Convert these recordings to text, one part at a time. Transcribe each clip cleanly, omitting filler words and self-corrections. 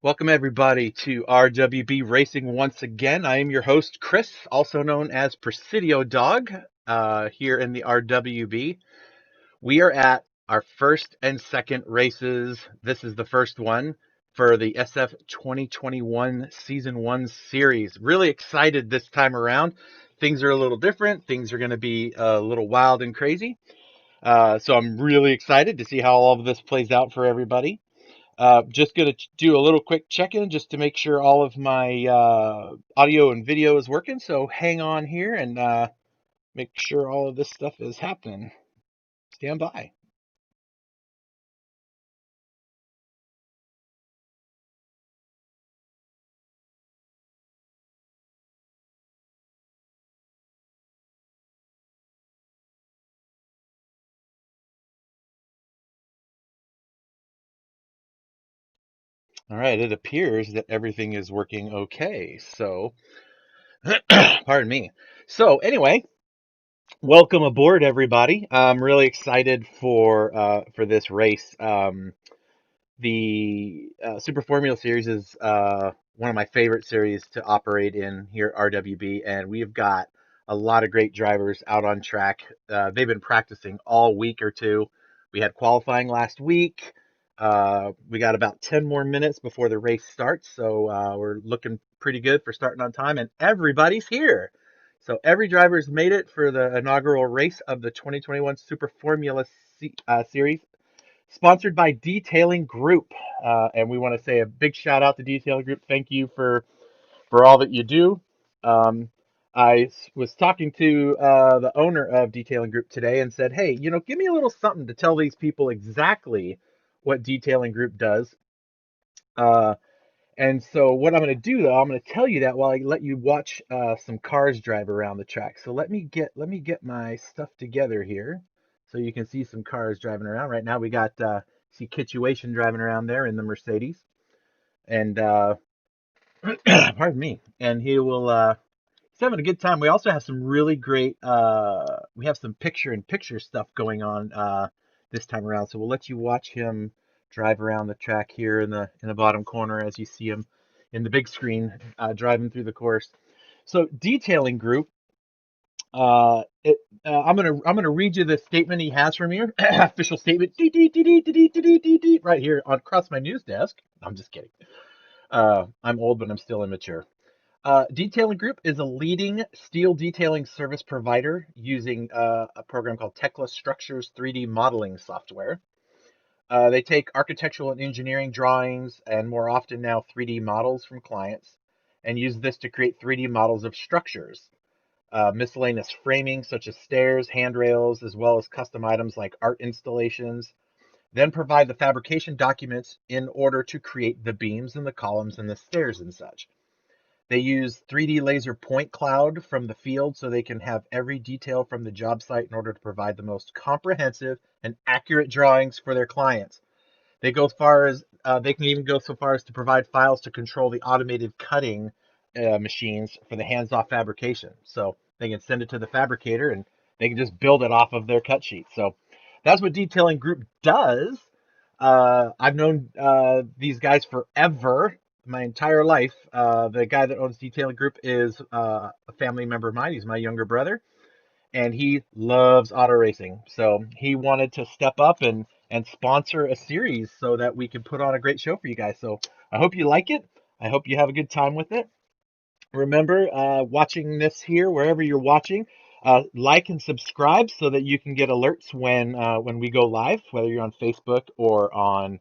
Welcome everybody to RWB Racing once again. I am your host Chris, also known as Presidio Dog, here in the RWB. We are at our first and second races. This is the first one for the SF 2021 Season 1 series. Really excited this time around. Things are a little different. Things are going to be a little wild and crazy. So I'm really excited to see how all of this plays out for everybody. Just going to do a little quick check-in just to make sure all of my audio and video is working. So hang on here and make sure all of this stuff is happening. Stand by. All right, it appears that everything is working okay. So, pardon me. So anyway, welcome aboard, everybody. I'm really excited for this race. The Super Formula Series is one of my favorite series to operate in here at RWB, and we've got a lot of great drivers out on track. They've been practicing all week or two. We had qualifying last week. We got about 10 more minutes before the race starts, so we're looking pretty good for starting on time, and everybody's here. So every driver's made it for the inaugural race of the 2021 Super Formula Series, sponsored by Detailing Group. And we want to say a big shout out to Detailing Group. Thank you for all that you do. Um, I was talking to the owner of Detailing Group today and said, hey, give me a little something to tell these people exactly what Detailing Group does. Uh, and so what I'm going to do though, I'm going to tell you that while I let you watch some cars drive around the track. So let me get my stuff together here, so you can see some cars driving around. Right now we got see Kitchuation driving around there in the Mercedes, and pardon me, and he's having a good time. We also have some really great we have some picture-in-picture stuff going on this time around. So we'll let you watch him drive around the track here in the bottom corner as you see him in the big screen driving through the course. So Detailing Group, I'm gonna read you the statement he has from here. Official statement, right here on across my news desk. I'm just kidding. I'm old, but I'm still immature. Detailing Group is a leading steel detailing service provider using a program called Tekla Structures 3D modeling software. They take architectural and engineering drawings and more often now 3D models from clients and use this to create 3D models of structures, miscellaneous framing such as stairs, handrails, as well as custom items like art installations. Then provide the fabrication documents in order to create the beams and the columns and the stairs and such. They use 3D laser point cloud from the field so they can have every detail from the job site in order to provide the most comprehensive and accurate drawings for their clients. They can even go so far as to provide files to control the automated cutting machines for the hands-off fabrication. So they can send it to the fabricator and they can just build it off of their cut sheet. So that's what Detailing Group does. I've known these guys forever, my entire life. The guy that owns Detailing Group is a family member of mine. He's my younger brother, and he loves auto racing. So he wanted to step up and sponsor a series so that we could put on a great show for you guys. So I hope you like it. I hope you have a good time with it. Remember, watching this here, wherever you're watching, like and subscribe so that you can get alerts when we go live, whether you're on Facebook or on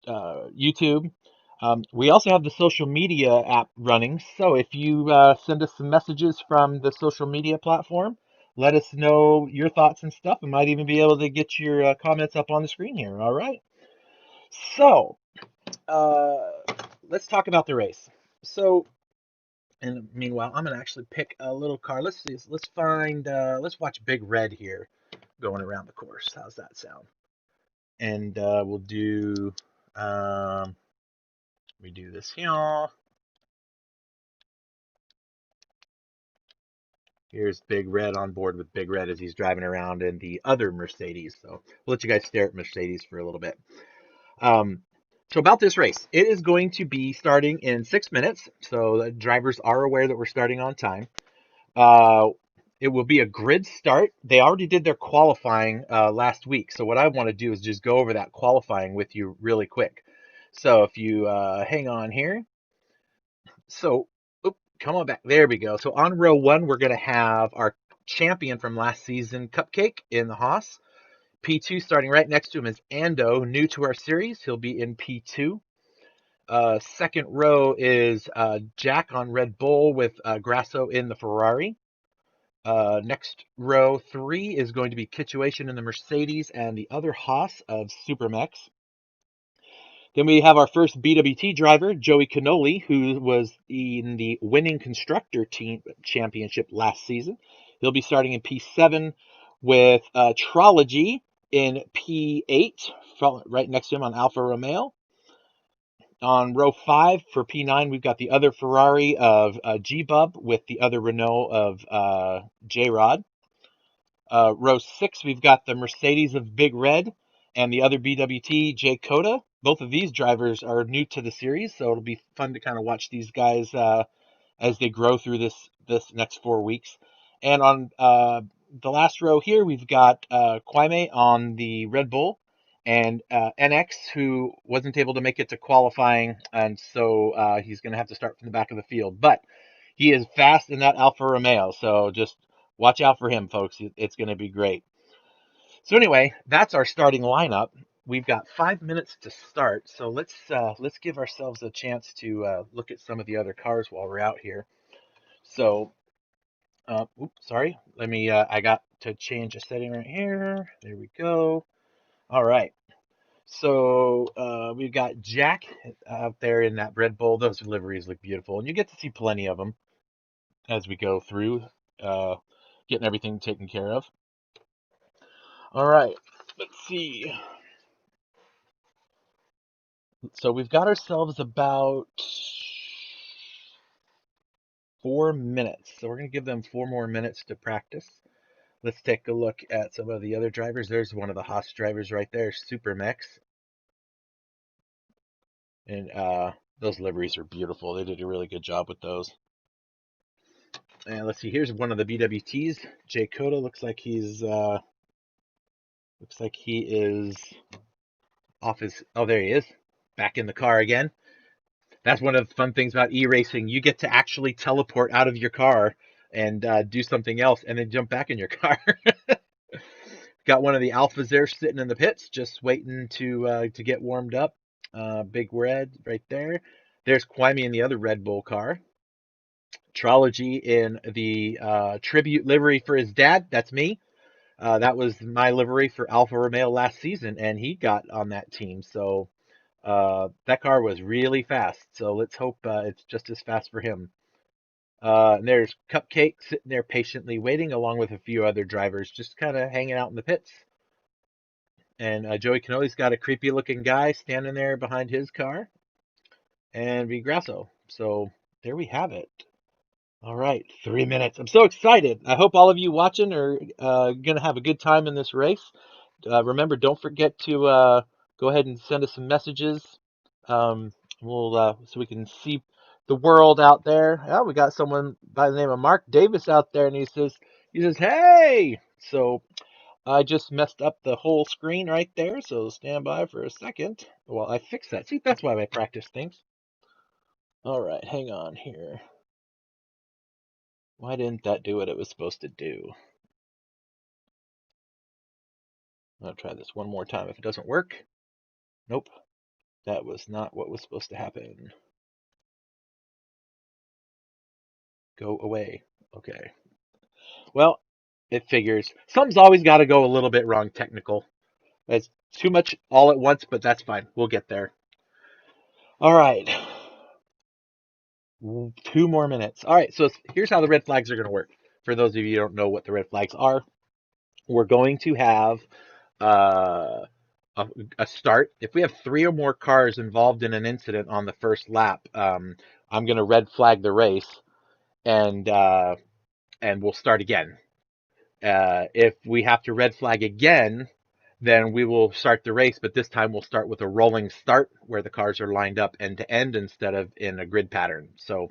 uh, YouTube. We also have the social media app running. So if you send us some messages from the social media platform, let us know your thoughts and stuff. I might even be able to get your comments up on the screen here. All right. So uh, let's talk about the race. So, and meanwhile, I'm gonna actually pick a little car. Let's see. Let's watch Big Red here going around the course. How's that sound? And we'll do. Um, we do this here. Here's Big Red on board with Big Red as he's driving around in the other Mercedes. So we'll let you guys stare at Mercedes for a little bit. Um, So about this race, it is going to be starting in 6 minutes. So the drivers are aware that we're starting on time. Uh, it will be a grid start. They already did their qualifying last week. So what I want to do is just go over that qualifying with you really quick. So if you hang on here. So, come on back. There we go. So on row one, we're going to have our champion from last season, Cupcake, in the Haas. P2 starting right next to him is Ando, new to our series. He'll be in P2. Second row is Jack on Red Bull with Grasso in the Ferrari. Next row three is going to be Kituation in the Mercedes and the other Haas of Supermex. Then we have our first BWT driver, Joey Cannoli, who was in the winning constructor team championship last season. He'll be starting in P7 with Trology in P8, right next to him on Alfa Romeo. On row 5 for P9, we've got the other Ferrari of G-Bub with the other Renault of J-Rod. Row 6, we've got the Mercedes of Big Red and the other BWT, J Coda. Both of these drivers are new to the series, so it'll be fun to kind of watch these guys as they grow through this next 4 weeks. And on the last row here, we've got Quaime on the Red Bull and NX, who wasn't able to make it to qualifying, and so he's going to have to start from the back of the field. But he is fast in that Alfa Romeo, so just watch out for him, folks. It's going to be great. So anyway, that's our starting lineup. We've got 5 minutes to start, so let's give ourselves a chance to look at some of the other cars while we're out here. So, oops, sorry. Let me. I got to change a setting right here. There we go. All right. So we've got Jack out there in that Red Bull. Those liveries look beautiful, and you get to see plenty of them as we go through, getting everything taken care of. All right. Let's see. So we've got ourselves about 4 minutes. So we're going to give them 4 more minutes to practice. Let's take a look at some of the other drivers. There's one of the Haas drivers right there, Supermex. And those liveries are beautiful. They did a really good job with those. And let's see, here's one of the BWTs. J Coda looks like he is off his. Oh, there he is, back in the car again. That's one of the fun things about e-racing. You get to actually teleport out of your car and do something else, and then jump back in your car. Got one of the Alphas there sitting in the pits, just waiting to get warmed up. Big Red right there. There's Quimey in the other Red Bull car. Trology in the tribute livery for his dad. That's me. That was my livery for Alfa Romeo last season, and he got on that team. So that car was really fast. So let's hope it's just as fast for him. And there's Cupcake sitting there patiently waiting, along with a few other drivers, just kind of hanging out in the pits. And Joey Cannoli's got a creepy looking guy standing there behind his car. And Vigrasso. So there we have it. All right, 3 minutes. I'm so excited. I hope all of you watching are going to have a good time in this race. Remember, don't forget to go ahead and send us some messages. So we can see the world out there. Oh, we got someone by the name of Mark Davis out there, and he says, "Hey!" So I just messed up the whole screen right there. So stand by for a second while I fix that. See, that's why I practice things. All right, hang on here. Why didn't that do what it was supposed to do? I'll try this one more time. If it doesn't work, nope, that was not what was supposed to happen. Go away. Okay. Well, it figures. Something's always got to go a little bit wrong technical. It's too much all at once, but that's fine. We'll get there. All right. 2 more minutes. All right, so here's how the red flags are going to work. For those of you who don't know what the red flags are, we're going to have uh, a start. If we have 3 or more cars involved in an incident on the first lap, I'm going to red flag the race, and we'll start again. If we have to red flag again, then we will start the race, but this time we'll start with a rolling start where the cars are lined up end to end instead of in a grid pattern. So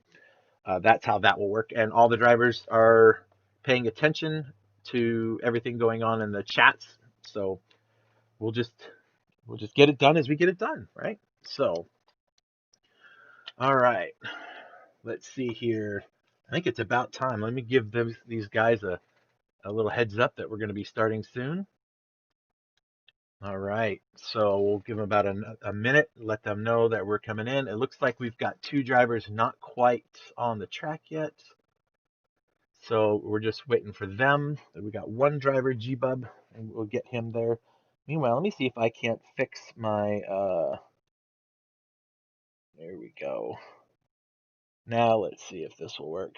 that's how that will work. And all the drivers are paying attention to everything going on in the chats. So we'll just get it done as we get it done, right? So, all right, let's see here. I think it's about time. Let me give these guys a little heads up that we're going to be starting soon. All right, so we'll give them about a minute, let them know that we're coming in. It looks like we've got 2 drivers not quite on the track yet. So we're just waiting for them. We got 1 driver, G-Bub, and we'll get him there. Meanwhile, let me see if I can't fix my, there we go. Now let's see if this will work.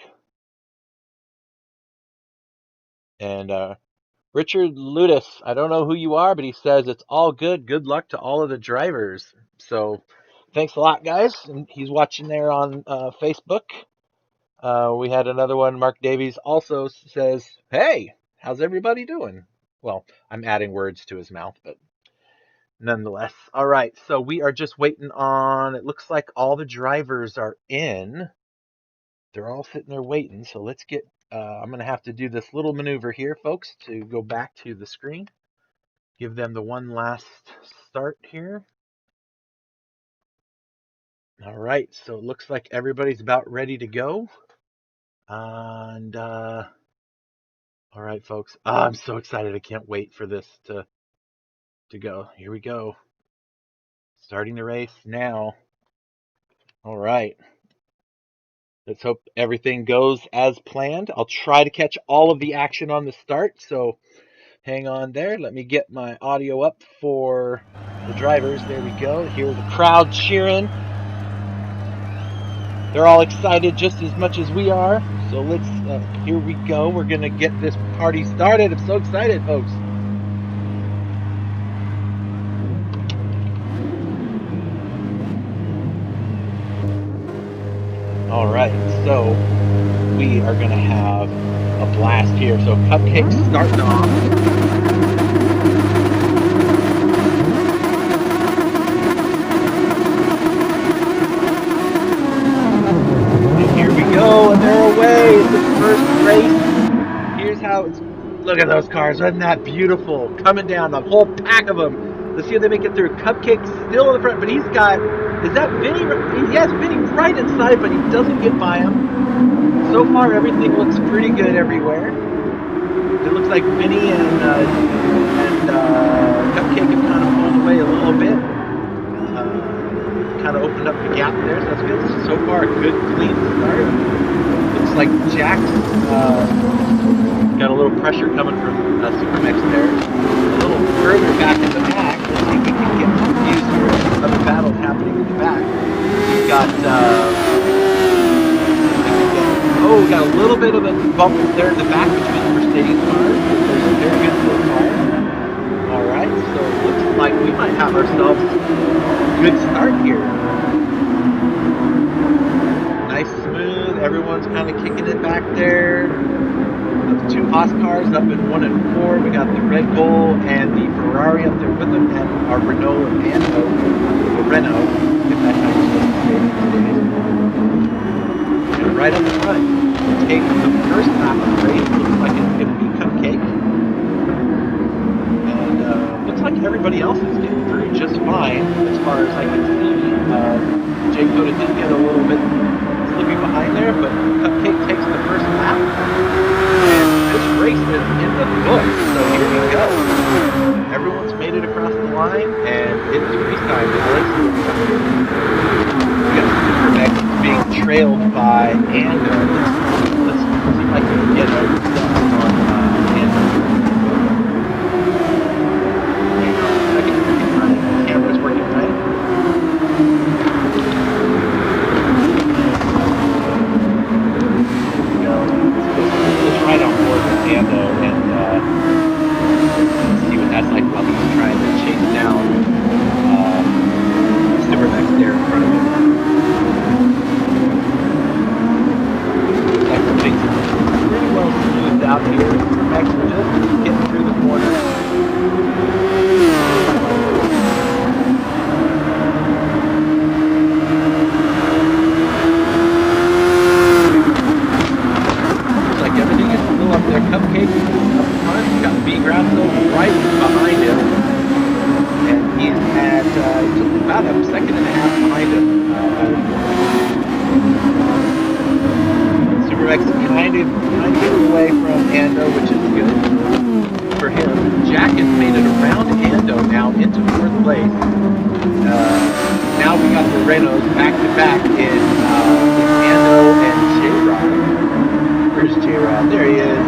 And Richard Ludis, I don't know who you are, but he says it's all good. Good luck to all of the drivers. So thanks a lot, guys. And he's watching there on Facebook. We had another one. Mark Davies also says, hey, how's everybody doing? Well, I'm adding words to his mouth, but nonetheless. All right, so we are just waiting on, it looks like all the drivers are in. They're all sitting there waiting, so let's get, I'm going to have to do this little maneuver here, folks, to go back to the screen. Give them the one last start here. All right, so it looks like everybody's about ready to go. And, all right, folks. Oh, I'm so excited. I can't wait for this to go. Here we go. Starting the race now. All right. Let's hope everything goes as planned. I'll try to catch all of the action on the start, so hang on there. Let me get my audio up for the drivers. There we go. Hear the crowd cheering. They're all excited just as much as we are. So let's, here we go. We're going to get this party started. I'm so excited, folks. All right, so we are going to have a blast here. So Cupcake's starting off. Go, and they're away. It's the first race. Here's how it's. Look at those cars. Isn't that beautiful? Coming down, the whole pack of them. Let's see if they make it through. Cupcake's still in the front, but he's got. Is that Vinny? He has Vinny right inside, but he doesn't get by him. So far, everything looks pretty good everywhere. It looks like Vinny and Cupcake have kind of pulled away a little bit. Kind of opened up the gap there, so that's good. So far, a good, clean start. Looks like Jack's got a little pressure coming from Supermex there. A little further back in the back. Let's see if we can get some views here of the battle happening in the back. We've got, we got a little bit of a bump there in the back between the Mercedes cars. Very good so far. Alright, so it looks like we might have ourselves a good start here. Nice, smooth, everyone's kind of kicking it back there. The 2 Haas cars up in 1 and 4. We got the Red Bull and the Ferrari up there with them, and our Renault and Renault, if that's how you're supposed to say it today. And right up front, take the first lap of the race. Looks like it's going to be Cupcake. Looks like everybody else is getting through just fine, as far as I can see. Jake Coda did get a little bit slippy behind there, but Cupcake takes the first lap. And this race is in the books, so here we go. Everyone's made it across the line, and it's race time, Alex. We got Supermex being trailed by Ando. Let's see if I can get a on Ando. Camera's working right. Let's ride on board with Ando and see what that's like while he's trying to chase down Supermex there in front of him. Looks like we're chasing pretty well smooth just about a second and a half behind him. Supermax kind of getting away from Ando, which is good for him. Jack has made it around Ando now into 4th place. Now we got the Renaults back to back in Ando and J-Rod. Where's J-Rod? There he is.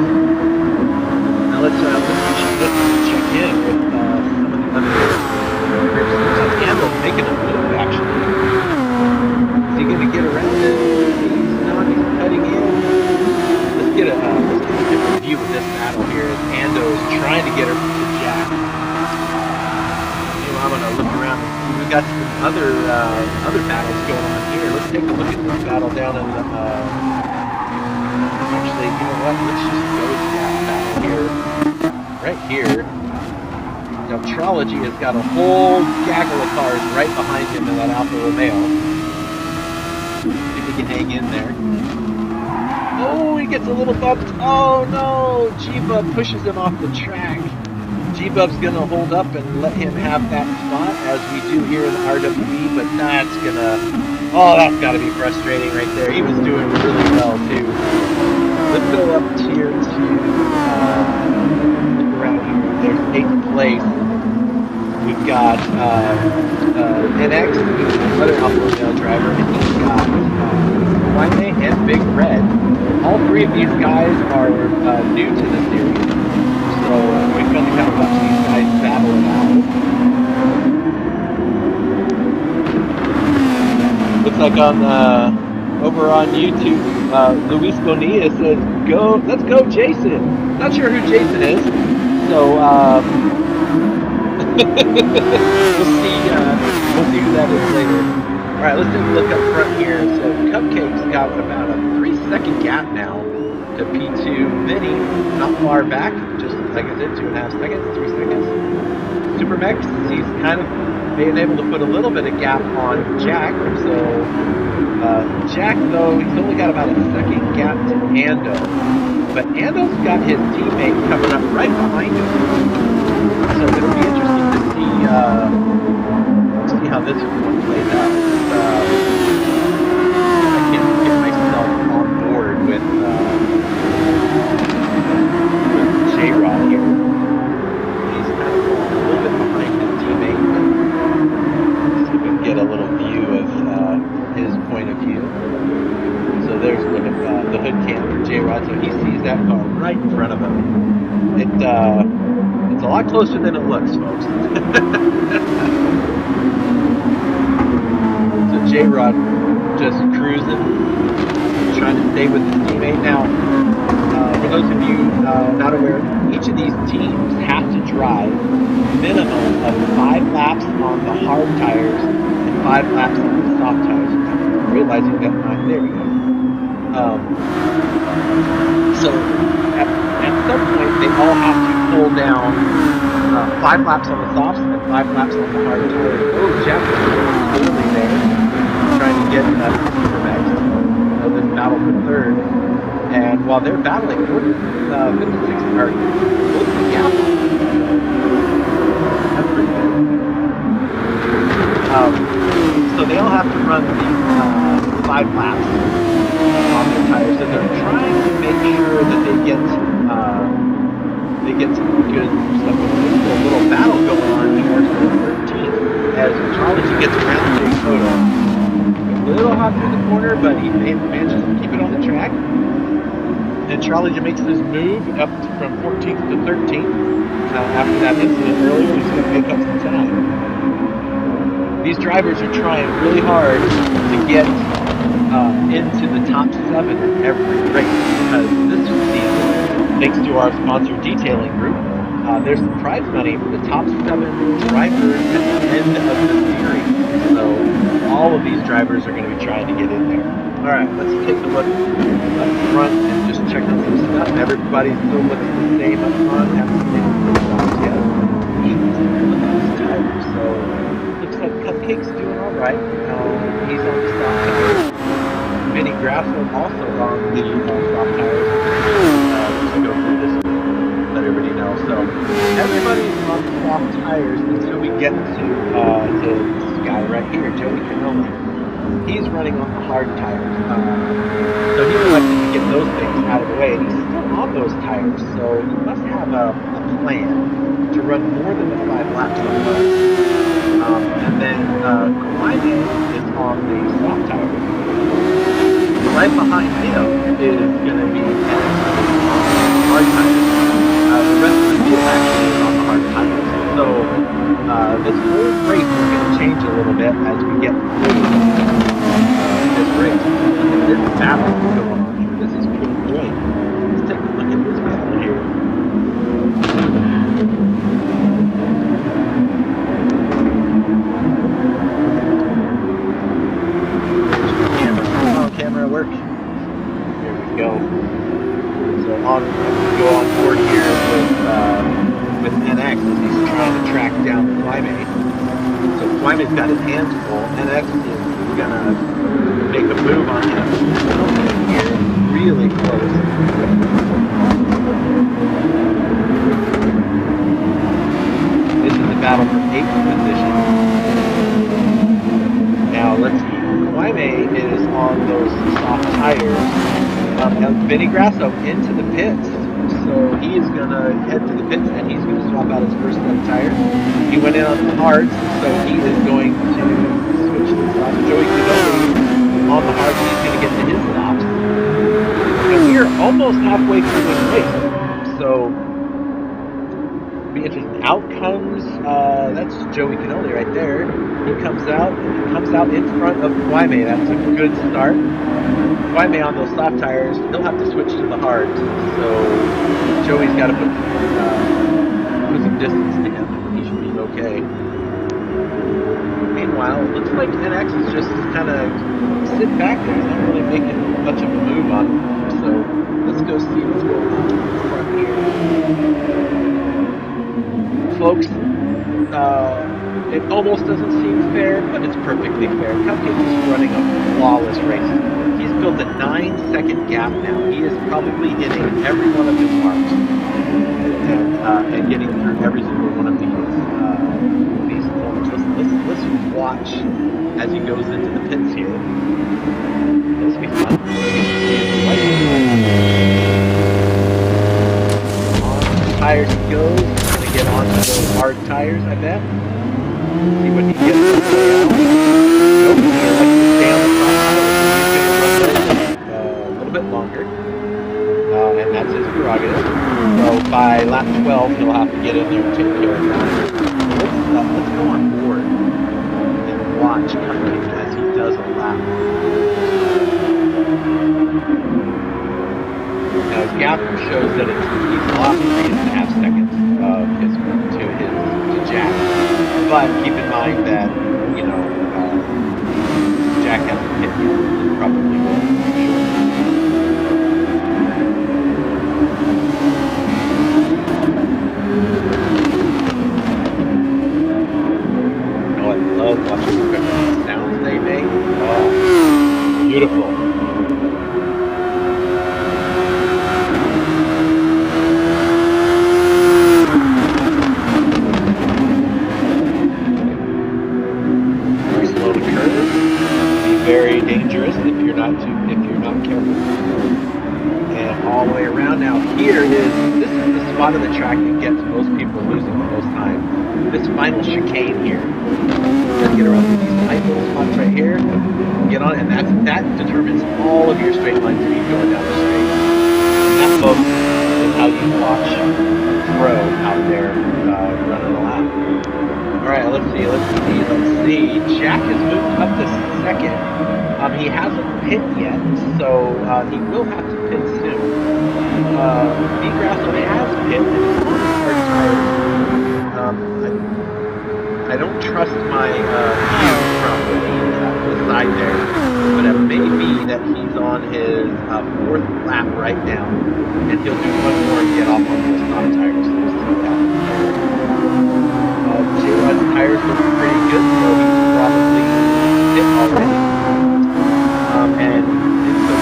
Now let's check in with some of the other groups. Looks like Ando's making a move, actually. Is he going to get around it? He's not. He's cutting in. Let's get a different view of this battle here as Ando is trying to get her to Jack. I'm going to look around and see. We've got some other battles going on here. Let's take a look at this battle down in the... actually, you know what? Let's just go to that battle here. Right here. Now, Trology has got a whole gaggle of cars right behind him in that Alfa Romeo. See if he can hang in there. Oh, he gets a little bumped. Oh, no! G-Bub pushes him off the track. G-Bub's going to hold up and let him have that spot, as we do here in the RWB, but that's going to... Oh, that's got to be frustrating right there. He was doing really well, too. Let's go up here to... look around here. There's 8th place. We've got NX, who's another Alfa Romeo driver, and he's got Jaime and Big Red. All 3 of these guys are new to the series. So we're going to kind of watch these guys battle it out. Looks like on over on YouTube, Luis Bonilla says, let's go Jason. Not sure who Jason is, so we'll see who that is later. All right, let's take a look up front here. So Cupcake's got about a 3-second gap now to P2 Mini, not far back, just like I said, 2.5 seconds, 3 seconds. Supermex, he's kind of being able to put a little bit of gap on Jack, so Jack, though, he's only got about a second gap to Ando, but Ando's got his teammate coming up right behind him, so it'll be interesting to see how this one plays out. I can't get myself on board with J-Rod here. He's kind of a little bit behind his teammate. Let's see if we can get a little view of his point of view. So there's the hood cam for J-Rod, so he sees that car right in front of him. It's a lot closer than it looks, folks. So J-Rod just cruising, trying to stay with his teammate. Now, for those of you not aware, each of these teams have to drive minimum of 5 laps on the hard tires and 5 laps on the soft tires. I'm realizing that there we go. So at some point they all have to pull down 5 laps on the softs and 5 laps on the hard tires. Oh, Jack is clearly there, trying to get Supermax. This battle for 3rd. And while they're battling, 56 are close to gap. That's pretty good. So they all have to run these 5 laps on their tires, and they're trying to make sure that they get some good stuff. There's a little battle going on here for 13th as Charlie gets around Jay Soto. A little hot through the corner, but he manages to keep it on the track. And Charlie makes this move up from 14th to 13th. After that incident earlier, he's going to make up some time. These drivers are trying really hard to get into the top 7 in every race, because this season, thanks to our sponsor Detailing Group, there's some prize money for the top 7 drivers at the end of the series. So all of these drivers are going to be trying to get in there. Alright, let's take a look up front and just check out some stuff. Everybody still looks the same up front. Haven't seen any problems yet. Look at these tires. So looks like Cupcake's doing alright. He's on the soft tires. Vinny Grasso also on the soft tires. Let's go through this and let everybody know. So everybody's on soft tires until we get to guy right here, Joey Canoli. He's running on the hard tires. So he elected to get those things out of the way, and he's still on those tires, so he must have a plan to run more than the 5 laps on those. And then Kawhi is on the soft tires. Right behind him is going to be hard tires. The rest of the field actually is on the hard tires. So this whole race is going to change a little bit as we get through this race. This battle going on here. This is pretty great. Let's take a look at this battle here. Camera work. Here we go. So go on board here with NX as he's trying to track down Kwame. So Kwame's got his hands full. NX is gonna make a move on him. Here, really close. This is the battle for 8th position. Now let's see. Kwame is on those soft tires. Now Vinny Grasso into the pits. So he is going to head to the pits and he's going to swap out his first set of tires. He went in on the hards, so he is going to switch to the softs. Joey Canoli on the hards, he's going to get to his stops. And we are almost halfway through this race. So be interesting. Out comes, that's Joey Canoli right there. He comes out in front of Kwame. That's a good start. Kwame on those soft tires, he'll have to switch to the hards. So Joey's got to put some distance to him. He should be okay. Meanwhile, it looks like NX is just kind of sitting back there. He's not really making much of a move on him. So let's go see what's going on in front here. Folks, it almost doesn't seem fair, but it's perfectly fair. Cupcake is running a flawless race. He's built a 9-second gap now. He is probably hitting every one of his marks and getting through every single one of these corners. Let's watch as he goes into the pits here. This will be fun. On the tires he goes. He's going to get onto those hard tires, I bet. See what he gets on the way out. Nope, he likes to stay on the front tire. He's going to run a little bit longer. And that's his prerogative. So by lap 12, he'll have to get in there and take care of that. Let's go on board and watch Cupcake as he does a lap. Now his gap shows that he's lost 3.5 seconds to Jack. But keep in mind that, you know, Jack hasn't hit yet. He probably will. Oh, I love watching the sounds they make. Oh, beautiful. Very dangerous if you're not careful. And all the way around now. This is the spot of the track that gets most people losing the most time. This final chicane here. You're gonna get around these tight little spots right here. Get on it, and that determines all of your straight line speed going down the straight. And that, folks, is how you watch a pro out there running a lap. Alright, let's see. Jack has moved up to second. He hasn't pit yet, so he will have to pit soon. Grasso has pit and is on hard tires. I don't trust my view from the side there, but it may be that he's on his 4th lap right now, and he'll do one more and get off on those soft tires. We'll see what happens. J-Rod's tires look pretty good, so he's probably hit already. And it's so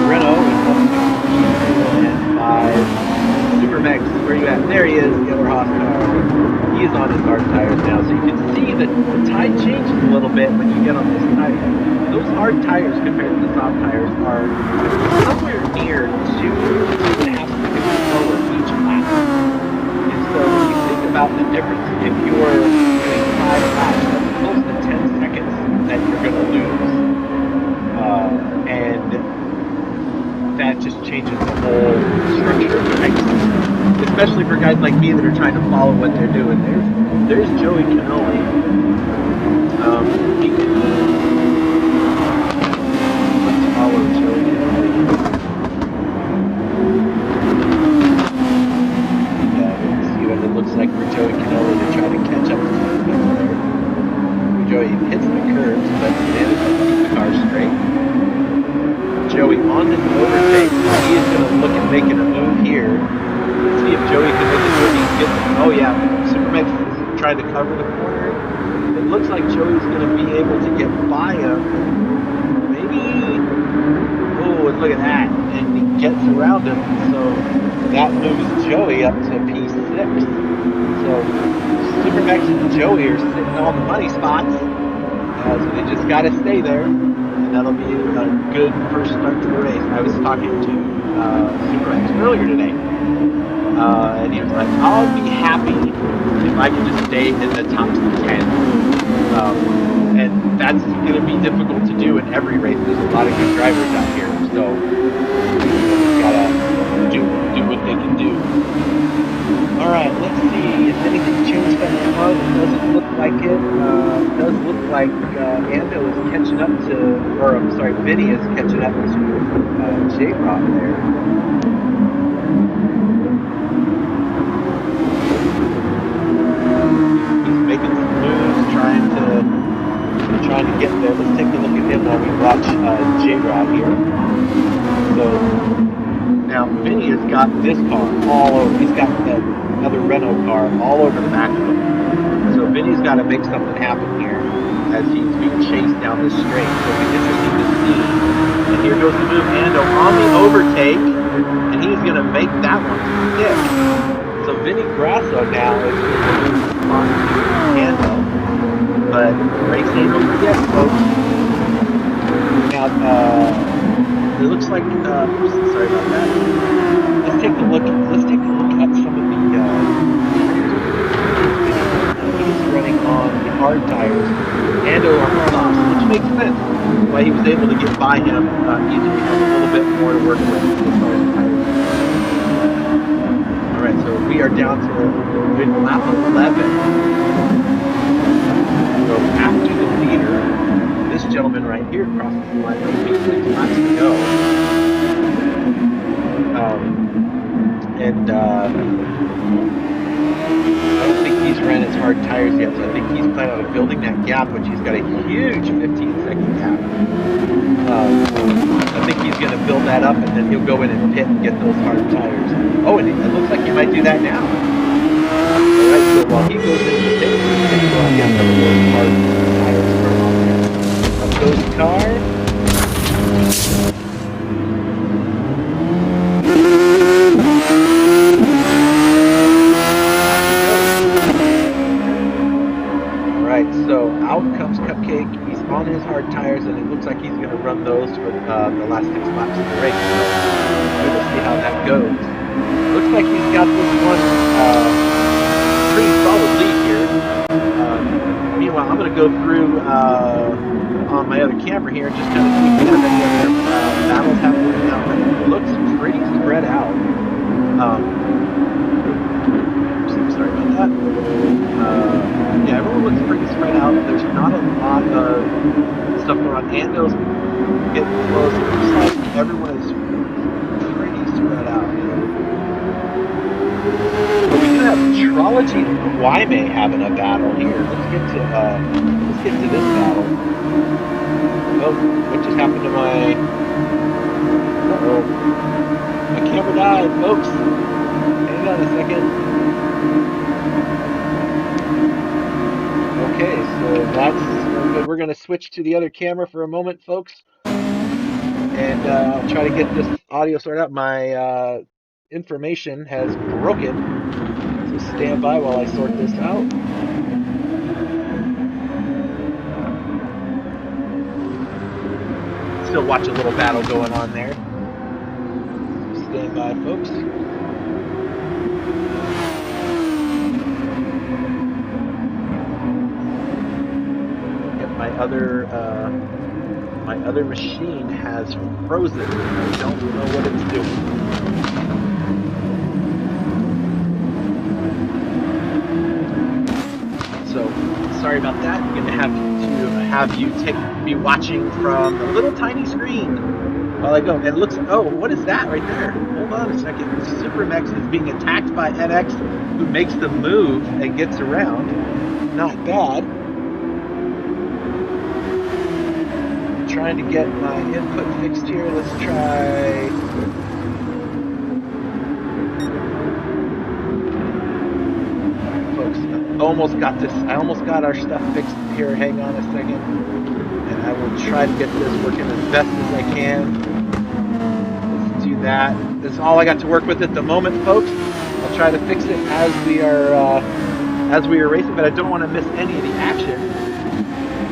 Renault is up to 5. Super Megs where are you at? There he is, the other Haas car. He is on his hard tires now, so you can see that the tide changes a little bit when you get on those tires. Those hard tires compared to the soft tires are somewhere near 2.5 seconds slower each lap. And so when you think about the difference, if you're doing 5 laps, that's close to 10 seconds that you're going to lose. And that just changes the whole structure of the race, especially for guys like me that are trying to follow what they're doing. There's Joey Canoli. Let's follow Joey Canoli. See what it looks like for Joey Canoli to try to catch up to the Joey hits the curves, but manages to keep the car straight. Joey on his overtake. He is going to look at making a move here. Let's see if Joey can make a move. Oh yeah, Supermax is trying to cover the corner. It looks like Joey's going to be able to get by him. Maybe. Oh, and look at that. And he gets around him. So that moves Joey up to P6. So Supermax and Joey are sitting on the money spots. So they just got to stay there. That'll be a good first start to the race. I was talking to Supermax earlier today, and he was like, I'll be happy if I can just stay in the top 10. And that's going to be difficult to do in every race. There's a lot of good drivers out here, so you gotta do what they can do. Alright, let's see if anything changed on the car. It doesn't look like it. It does look like Ando is catching up to, or I'm sorry, Vinny is catching up to J-Rock there. He's making some moves, trying to get there. Let's take a look at him while we watch J-Rock here. So now Vinny has got this car all over. He's got another Renault car all over the back of him. So Vinny's got to make something happen here as he's being chased down this straight. So it'll be interesting to see. And here goes the move. Ando on the overtake, and he's going to make that one stick. So Vinny Grasso now is on Ando. But race ain't over yet, folks. Now, it looks like, sorry about that. Let's take a look at some of the, he's running on the hard tires, Ando on the softs, which makes sense why he was able to get by him easily. He has a little bit more to work with as far as tires. Alright, so we are down to lap 11. So after the leader, this gentleman right here crosses the line. Maybe 6 laps to go. I don't think he's ran his hard tires yet, so I think he's planning on building that gap, which he's got a huge 15-second gap. I think he's going to build that up, and then he'll go in and pit and get those hard tires. Oh, and it looks like he might do that now. Alright, so while he goes into the pit, he's going to go and get some of those hard tires from on there. Up goes the car. So out comes Cupcake. He's on his hard tires, and it looks like he's going to run those for the last 6 laps of the race. So we'll see how that goes. Looks like he's got this one pretty solid lead here. Meanwhile, I'm going to go through on my other camera here and just kind of see if we have any other battles happening now. But it looks pretty spread out. Sorry about that. Yeah, everyone looks pretty spread out. There's not a lot of stuff going on. Ando's getting close. It looks like everyone is pretty spread out. But we do have Trology and Kwame having a battle here. Let's get to this battle. Oh, what just happened to my? Uh-oh. My camera died, folks. Hang on a second. Okay, so that's we're going to switch to the other camera for a moment, folks, and I'll try to get this audio sorted out. My information has broken. So stand by while I sort this out. Still watch a little battle going on there. So stand by, folks. Yep, my other machine has frozen. I don't know what it's doing. So sorry about that. I'm gonna have you be watching from the little tiny screen while I go. And it looks, oh, what is that right there? Hold on a second. Supermex is being attacked by NX, who makes the move and gets around. Not bad. I'm trying to get my input fixed here. Let's try. I almost got our stuff fixed here. Hang on a second. And I will try to get this working as best as I can. Let's do that. This is all I got to work with at the moment, folks. I'll try to fix it as we are racing, but I don't want to miss any of the action.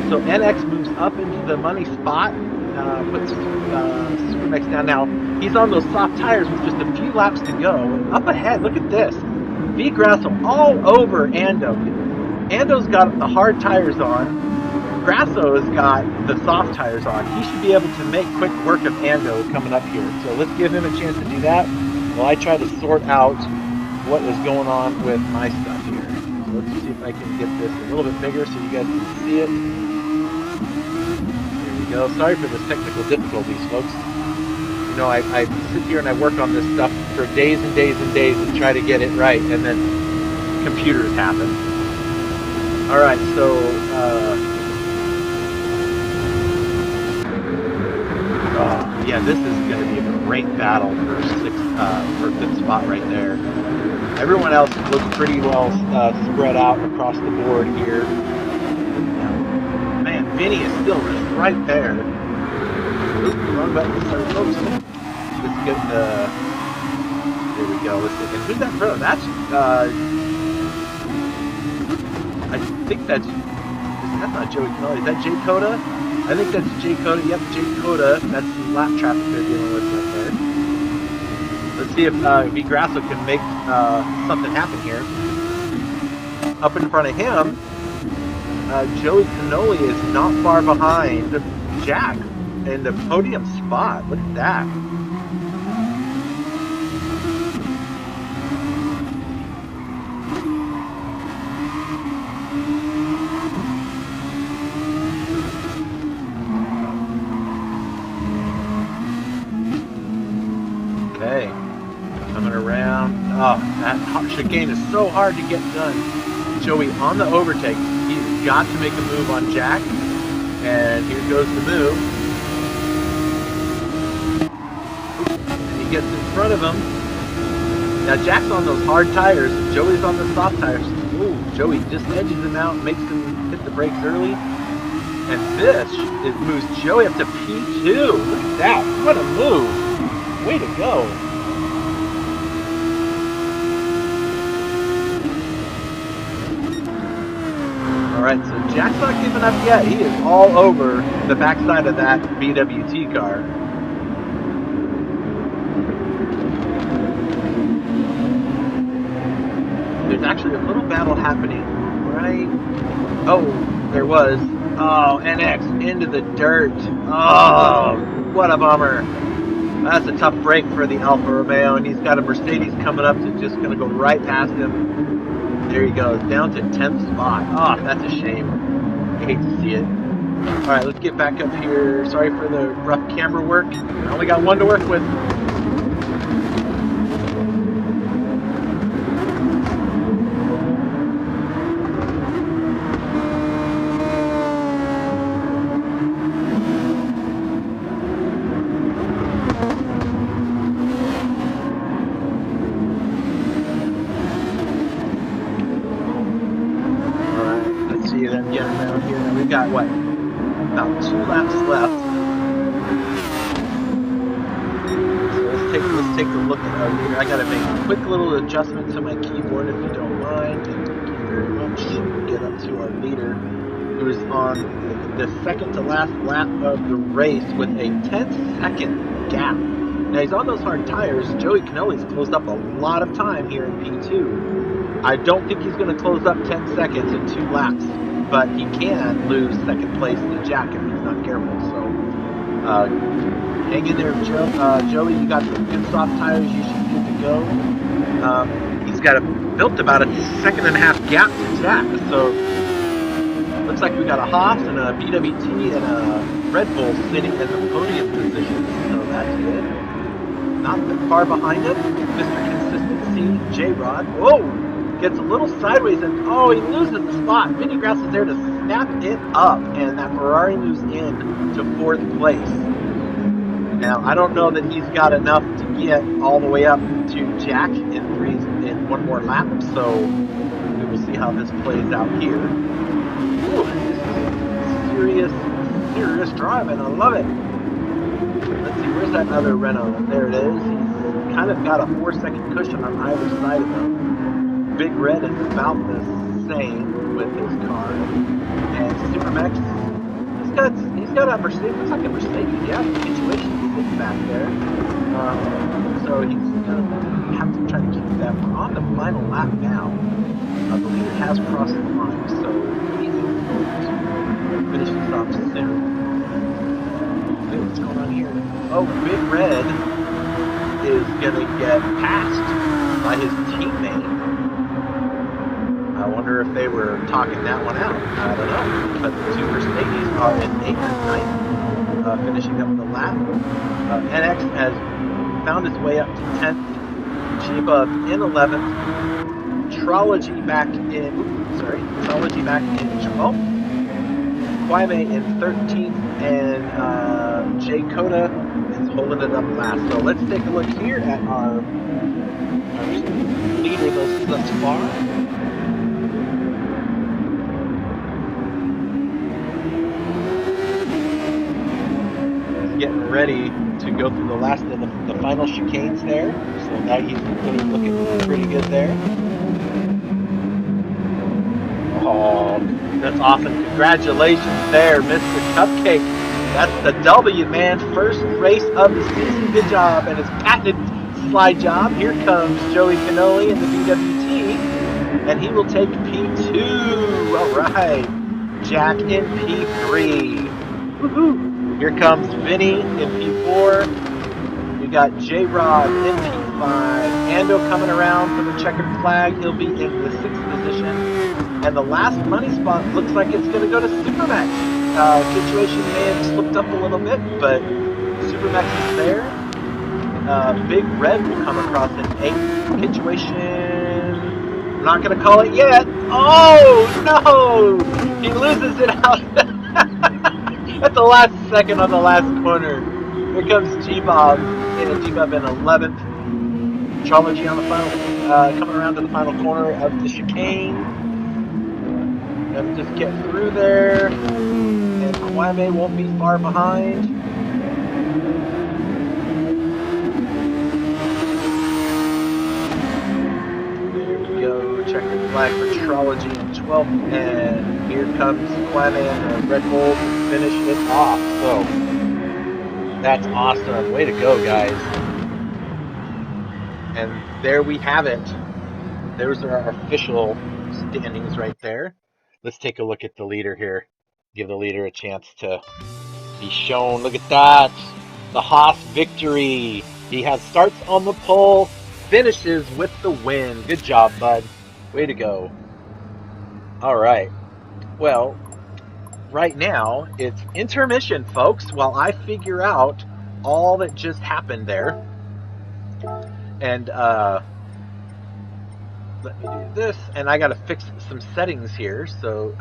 So NX moves up into the money spot, puts Supermex down. Now, he's on those soft tires with just a few laps to go. And up ahead, look at this. V Grasso all over Ando. Ando's got the hard tires on. Grasso has got the soft tires on. He should be able to make quick work of Ando coming up here. So let's give him a chance to do that while I try to sort out what is going on with my stuff here. So let's see if I can get this a little bit bigger so you guys can see it. There we go. Sorry for the technical difficulties, folks. You know, I sit here and I work on this stuff for days and days and days and try to get it right, and then computers happen. All right, so yeah, this is going to be a great battle for fifth spot right there. Everyone else looks pretty well spread out across the board here. Man, Vinny is still just right there. Oops, wrong button. Sorry, folks. Let's get the. There we go. Let's see. And who's that pro? That's. I think that's not Joey Canoli. Is that Jay Coda? I think that's Jay Coda. Yep, Jay Coda. That's the lap traffic they're dealing with right there. Let's see if V Grasso can make something happen here. Up in front of him, Joey Canoli is not far behind Jack in the podium spot. Look at that. Okay, coming around. Oh, that chicane is so hard to get done. Joey on the overtake. He's got to make a move on Jack. And here goes the move. And he gets in front of him. Now Jack's on those hard tires. Joey's on the soft tires. Ooh, Joey just edges him out, makes him hit the brakes early. And this moves Joey up to P2. Look at that. What a move. Way to go. Alright, so Jack's not giving up yet. He is all over the backside of that BWT car. There's actually a little battle happening, right? Oh, there was. Oh, NX into the dirt. Oh, what a bummer. That's a tough break for the Alfa Romeo, and he's got a Mercedes coming up that's just going to go right past him. There he goes, down to 10th spot. Oh, that's a shame. I hate to see it. All right, let's get back up here. Sorry for the rough camera work. I only got one to work with. Got what? About 2 laps left. So let's take a look at our leader. I got to make a quick little adjustment to my keyboard if you don't mind. Thank you very much. Get up to our leader, who's on the second to last lap of the race with a 10-second gap. Now he's on those hard tires. Joey Canoli's closed up a lot of time here in P2. I don't think he's going to close up 10 seconds in 2 laps, but he can lose second place to Jack if he's not careful. So hang in there, Joey. You got some good soft tires. You should be good to go. He's got built about a 1.5-second gap to Jack. So looks like we got a Haas and a BWT and a Red Bull sitting in the podium position. So that's good. Not that far behind him, Mr. Consistency, J-Rod. Whoa! Gets a little sideways and oh, he loses the spot. Vinny Grass is there to snap it up, and that Ferrari moves in to 4th place. Now, I don't know that he's got enough to get all the way up to Jack in one more lap, so we will see how this plays out here. Ooh, this is serious driving. I love it. Let's see, where's that other Renault? There it is. He's kind of got a 4-second cushion on either side of him. Big Red is about the same with his car. And Supermax, he's got a Mercedes, looks like a Mercedes, yeah, situation sitting back there. So he's going to have to try to keep that. We're on the final lap now. The leader has crossed the line, so he's going to finish this off soon. What's going on here? Oh, Big Red is going to get passed by his teammate. I wonder if they were talking that one out. I don't know. But the 2 Mercedes are in 8th and 9th, finishing up the lap. NX has found his way up to 10th. Chiba in 11th. Trology back in 12th. Kwame in 13th, and Jay Koda is holding it up last. So let's take a look here at our leader thus far. He's getting ready to go through the last of the final chicanes there. So now he's looking pretty good there. Oh, that's awesome. Congratulations there, Mr. Cupcake. That's the W, man. First race of the season. Good job. And his patented slide job. Here comes Joey Canoli in the BWT. And he will take P2. All right. Jack in P3. Woohoo. Here comes Vinny in P4. We got J-Rod in P5. Ando coming around for the checkered flag. He'll be in the 6th position. And the last money spot looks like it's going to go to Supermax. Situation may have slipped up a little bit, but Supermax is there. Big Red will come across in 8th. Situation, I'm not going to call it yet. Oh, no! He loses it out at the last second on the last corner. Here comes G-Bob. G-Bob in 11th. Trology on the final, coming around to the final corner of the chicane. And just get through there, and Kwame won't be far behind. There we go, checkered flag for Trology in 12th, and here comes Kwame and the Red Bull to finish it off. So, that's awesome. Way to go, guys. And there we have it. Those are our official standings right there. Let's take a look at the leader here. Give the leader a chance to be shown. Look at that. The Haas victory. He starts on the pole, finishes with the win. Good job, bud. Way to go. All right. Well, right now, it's intermission, folks, while I figure out all that just happened there. And, let me do this, and I gotta fix some settings here, so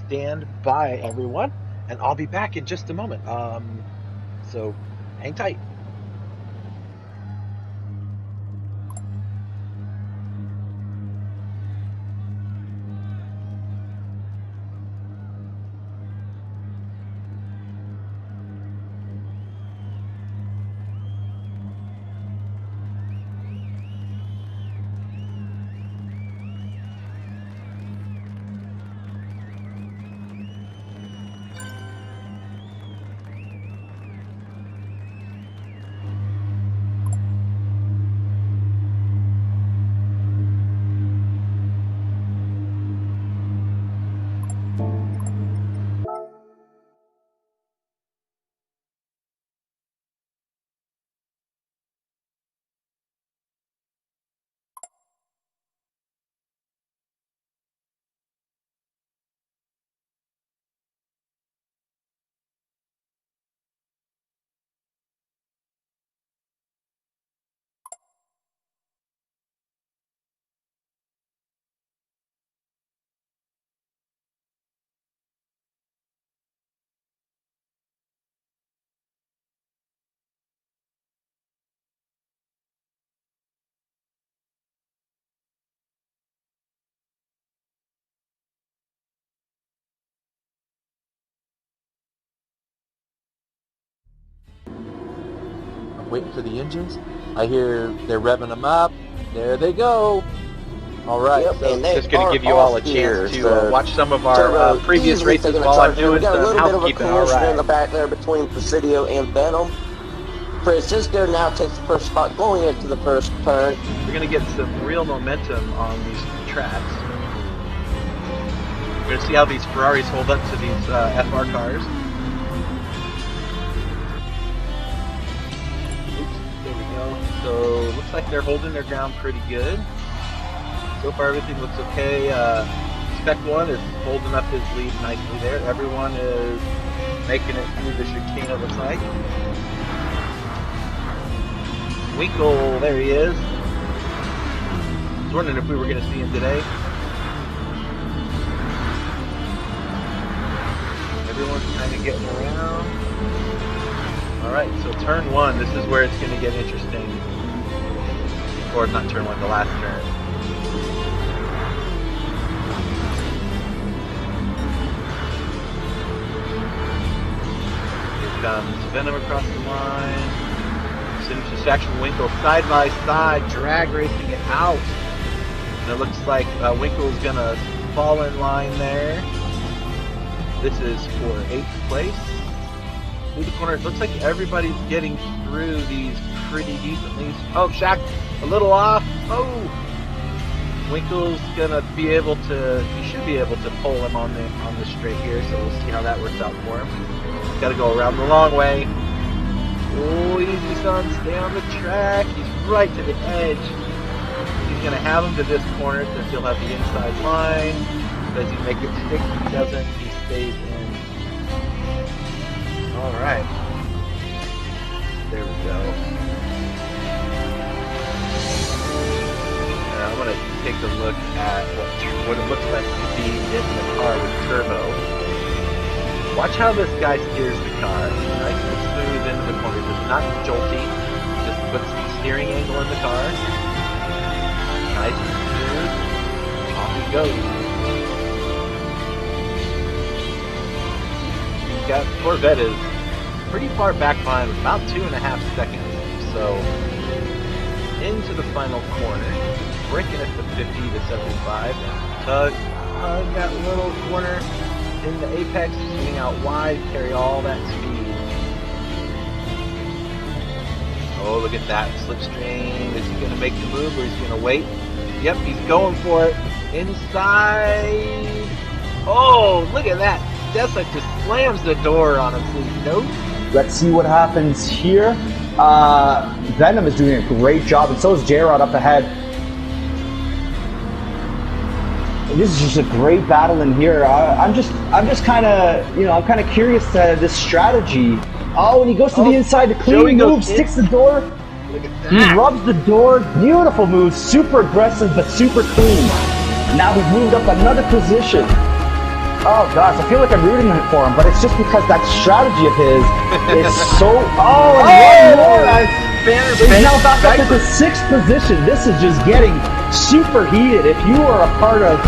stand by, everyone, and I'll be back in just a moment. So hang tight. waiting for the engines. I hear they're revving them up. There they go. All right, Yep, so and they Just going to are give you all a off here, chance to so watch some of our Turbo previous easily races taking a while I'm charge here. doing We got a some little bit of a housekeeping. All collision in the right. back there between Presidio and Venom. Francisco now takes the first spot going into the first turn. We're going to get some real momentum on these tracks. We're going to see how these Ferraris hold up to these FR cars. Oops, there we go. So looks like they're holding their ground pretty good. So far everything looks okay. Spec 1 is holding up his lead nicely there. Everyone is making it through the chicane, it looks like. Winkle, there he is. I was wondering if we were going to see him today. Everyone's kind of getting around. Alright, so turn 1, this is where it's going to get interesting. Or not turn 1, the last turn. Here comes Venom across the line. Distraction Winkle side by side, drag racing it out. And it looks like Winkle's gonna fall in line there. This is for 8th place. Through the corner, it looks like everybody's getting through these pretty decently. Oh, Shaq, a little off. Oh, Winkle's gonna be able to. He should be able to pull him on the straight here. So we'll see how that works out for him. Got to go around the long way. Oh, easy son, stay on the track. He's right to the edge. He's going to have him to this corner since he'll have the inside line. Does he make it stick? He doesn't. He stays in. All right. There we go. I'm going to take a look at what it looks like to be in the car with Turbo. Watch how this guy steers the car. Nice and smooth into the corner. Just not jolty. Just puts the steering angle in the car. Nice and smooth. Off he goes. Corvette is pretty far back behind, about 2.5 seconds. So into the final corner. Braking it to 50 to 75. Tug that little corner. In the apex, swing out wide, carry all that speed. Oh, look at that slipstream. Is he going to make the move or is he going to wait? Yep, he's going for it. Inside. Oh, look at that. Dessa just slams the door on him. Please, nope. Let's see what happens here. Venom is doing a great job, and so is J-Rod up ahead. This is just a great battle in here. I'm just kind of, I'm kind of curious to this strategy. Oh, when he goes to the inside, the clean move, sticks the door. Look at that. He rubs the door. Beautiful move, super aggressive but super clean. Now he's moved up another position. Oh gosh, I feel like I'm rooting for him, but it's just because that strategy of his is so. Oh, and one more. He's now back up to the 6th position. This is just getting super heated. If you are a part of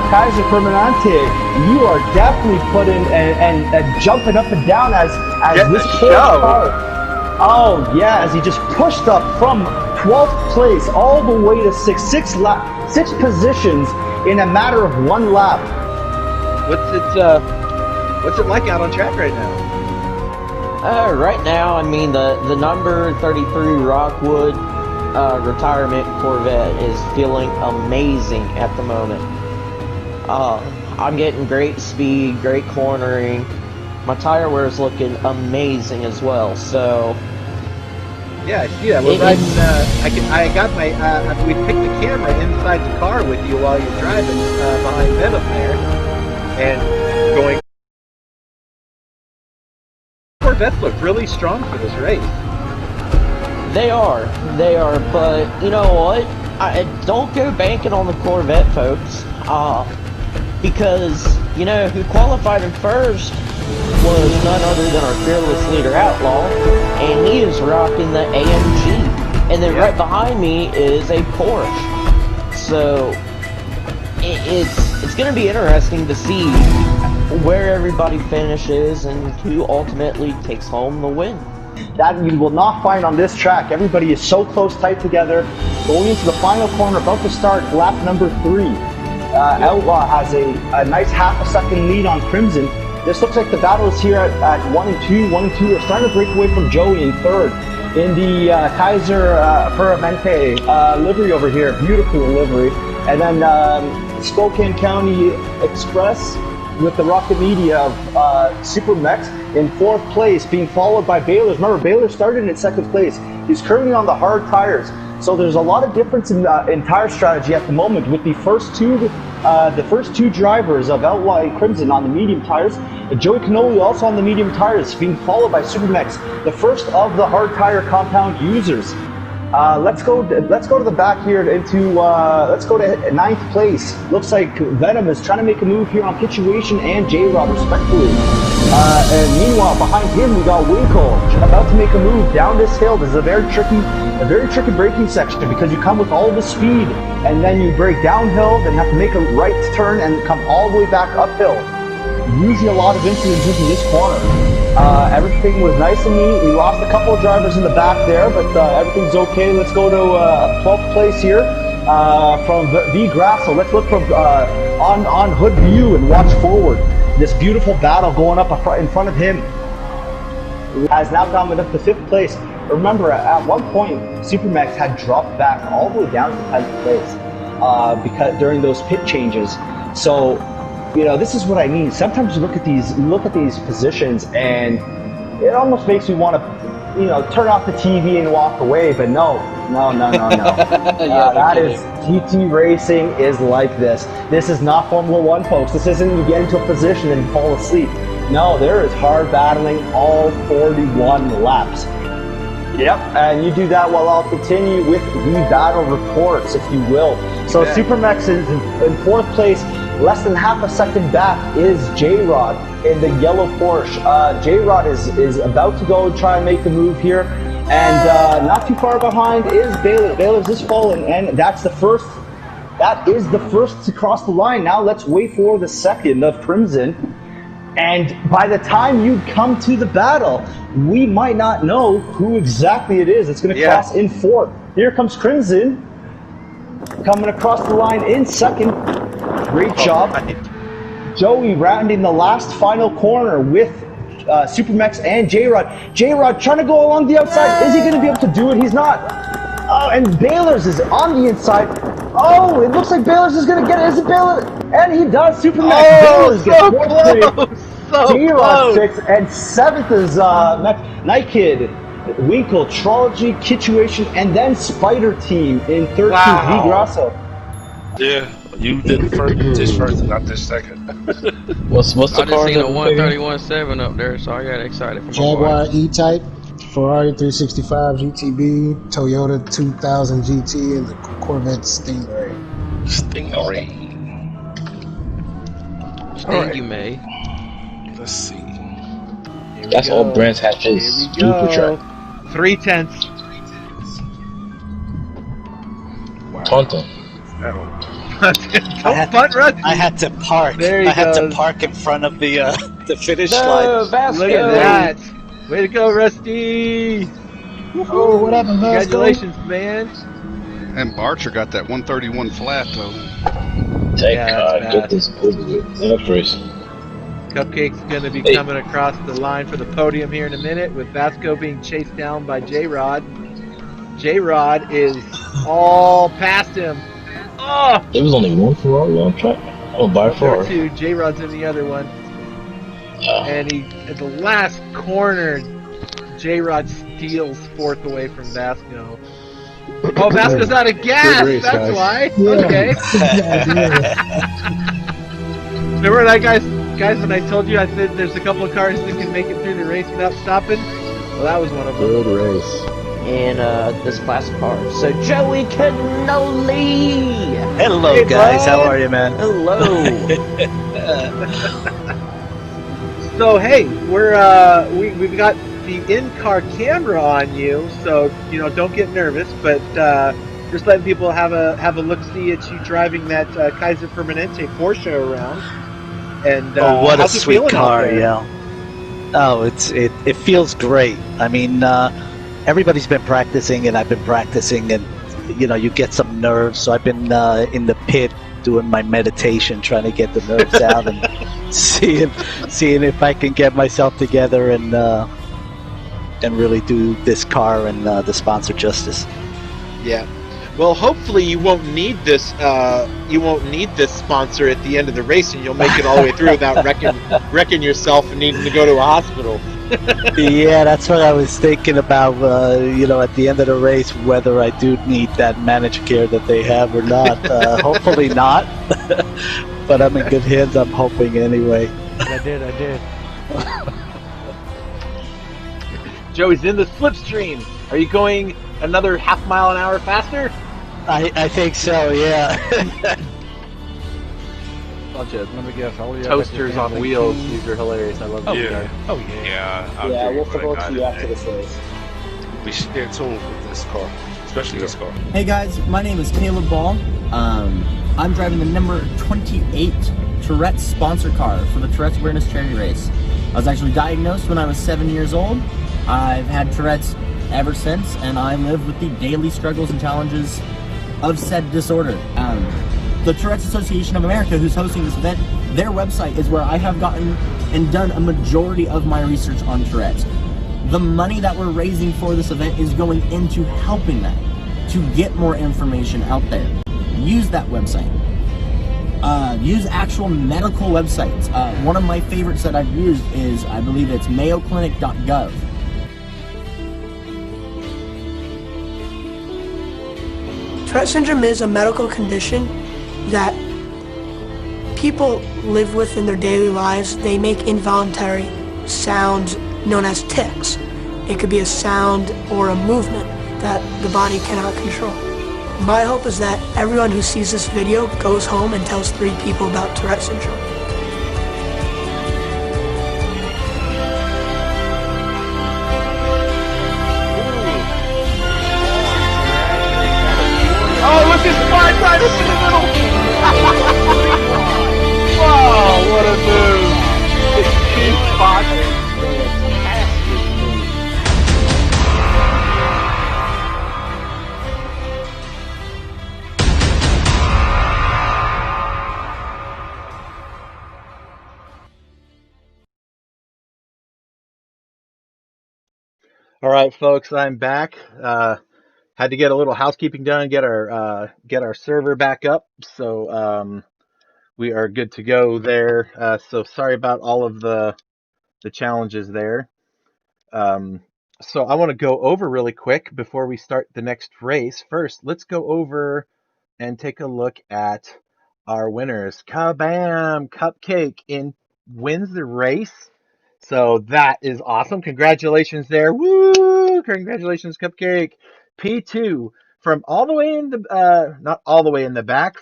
Kaiser Permanente, you are definitely putting and jumping up and down as this car. Oh yeah, as he just pushed up from 12th place all the way to 6 positions in a matter of 1 lap. What's it like out on track right now? Right now, I mean, the number 33 Rockwood retirement Corvette is feeling amazing at the moment. I'm getting great speed, great cornering. My tire wear is looking amazing as well. So yeah, I see that. We're riding. I got my. We picked the camera inside the car with you while you're driving behind Venom there, and going. Corvettes look really strong for this race. They are, but you know what? I don't go banking on the Corvette, folks. Because who qualified in first was none other than our fearless leader Outlaw, and he is rocking the AMG. And then right behind me is a Porsche. So it's going to be interesting to see where everybody finishes and who ultimately takes home the win. that you will not find on this track. Everybody is so close, tight together. Going into the final corner, about to start lap number 3. Outlaw has a nice half a second lead on Crimson. This looks like the battle is here at 1 and 2. 1 and 2 are starting to break away from Joey in third. In the Kaiser Permanente livery over here, beautiful livery. And then Spokane County Express with the Rocket Media of Super Mex in 4th place, being followed by Baylor's. Remember, Baylor started in 2nd place. He's currently on the hard tires. So there's a lot of difference in tire strategy at the moment with the first two drivers of Outlaw and Crimson on the medium tires. Joey Canoli also on the medium tires, being followed by Supermex, the first of the hard tire compound users. Let's go to the back here let's go to 9th place. Looks like Venom is trying to make a move here on Situation and J-Rod respectively. And meanwhile, behind him we got Winkle about to make a move down this hill. This is a very tricky braking section because you come with all the speed and then you brake downhill, then have to make a right turn and come all the way back uphill. Usually a lot of incidents in this corner. Everything was nice and neat. We lost a couple of drivers in the back there, but everything's okay. Let's go to 12th place here from V Grasso. Let's look from on hood view and watch forward. This beautiful battle going up in front of him has now gone up to 5th place. Remember, at one point, Supermax had dropped back all the way down to 10th place because during those pit changes. So, you know, this is what I mean. Sometimes you look at these positions, and it almost makes me want to, you know, turn off the TV and walk away. But no. That is GT racing is like this. This is not Formula One, folks. This isn't you get into a position and fall asleep. No, there is hard battling all 41 laps. Yep, and you do that while I'll continue with the battle reports, if you will. So Supermax is in 4th place. Less than half a second back is J-Rod in the yellow Porsche. J-Rod is about to go and try and make the move here. And not too far behind is Baylor. Baylor's just falling, and that's the first. That is the first to cross the line. Now let's wait for the second of Crimson. And by the time you come to the battle, we might not know who exactly it is. It's going to cross in 4th. Here comes Crimson coming across the line in 2nd. Great job. Right. Joey rounding the last final corner with Supermax and J-Rod. J-Rod trying to go along the outside. Is he going to be able to do it? He's not. Oh, and Baylor's is on the inside. Oh, it looks like Baylor's is going to get it. Is it Baylor? And he does. Supermax. Baylor's so close. So J-Rod 6th, and 7th is Night Kid, Winkle, Trology, Kituation, and then Spider Team in 13th. V Grasso. Yeah. You did this first, not this second. What's the car? I just seen a 131.7 up there, so I got excited for my Jaguar E-Type, Ferrari 365 GTB, Toyota 2000 GT, and the Corvette Stingray. Sting you may. Let's see. That's all Brent's had his supertrack. 3/10. Wow. Taunton. Don't butt Rusty. I had to park. There he I had goes. to park in front of the finish No, line. Vasco. Look at that. Way to go, Rusty. Oh, what happened, Vasco? Congratulations, man. And Barcher got that 131 flat though. Thank Yeah, God, that's get this over with. Next race. Cupcake's going to be coming across the line for the podium here in a minute, with Vasco being chased down by J-Rod. J-Rod is all past him. Oh! There was only one Ferrari on track. Oh, by far. There were 2. J-Rod's in the other one. And he, at the last corner, J-Rod steals 4th away from Vasco. Oh, Vasco's out of gas! race, That's guys. why! Yeah. Okay. Remember that, guys, when I told you I said there's a couple of cars that can make it through the race without stopping? Well, that was one of them. Good race. In this class of cars. So Joey Cannoli! Hello, Hey, guys. bud. How are you, man? Hello! So hey, we've got the in-car camera on you, so you know don't get nervous. But just letting people have a look-see at you driving that Kaiser Permanente Porsche around. And Oh, what a how's it sweet feeling out car, there? yeah. Oh, it feels great. I mean, everybody's been practicing, and I've been practicing, and you get some nerves. So I've been in the pit doing my meditation, trying to get the nerves out, and seeing if I can get myself together and really do this car and the sponsor justice. Yeah. Well, hopefully you won't need this. You won't need this sponsor at the end of the race, and you'll make it all the way through without wrecking yourself and needing to go to a hospital. Yeah, that's what I was thinking about. At the end of the race, whether I do need that managed care that they have or not. Hopefully not. But I'm in good hands. I'm hoping anyway. I did. Joey's in the slipstream. Are you going another half mile an hour faster? I think so, yeah. Bunch of Let me guess. toasters on wheels. These are hilarious. I love these guys. Oh yeah. Yeah, we'll promote to you after this race. We should get tuned with this car, especially this car. Hey guys, my name is Caleb Ball. I'm driving the number 28 Tourette's sponsor car for the Tourette's Awareness Charity Race. I was actually diagnosed when I was 7 years old. I've had Tourette's ever since, and I live with the daily struggles and challenges of said disorder. The Tourette's Association of America, who's hosting this event, their website is where I have gotten and done a majority of my research on Tourette's. The money that we're raising for this event is going into helping that, to get more information out there. Use that website. Use actual medical websites. One of my favorites that I've used is, I believe it's mayoclinic.gov. Tourette syndrome is a medical condition that people live with in their daily lives. They make involuntary sounds known as tics. It could be a sound or a movement that the body cannot control. My hope is that everyone who sees this video goes home and tells 3 people about Tourette syndrome. Oh, look, his flying right up in the middle! Wow, what a move! It's cheap spot. Fantastic move. All right, folks, I'm back. Had to get a little housekeeping done, get our server back up, so we are good to go there. So sorry about all of the challenges there. So I want to go over really quick before we start the next race. First, let's go over and take a look at our winners. Kabam! Cupcake wins the race. So that is awesome. Congratulations there. Woo! Congratulations, Cupcake. P2 from all the way in the not all the way in the back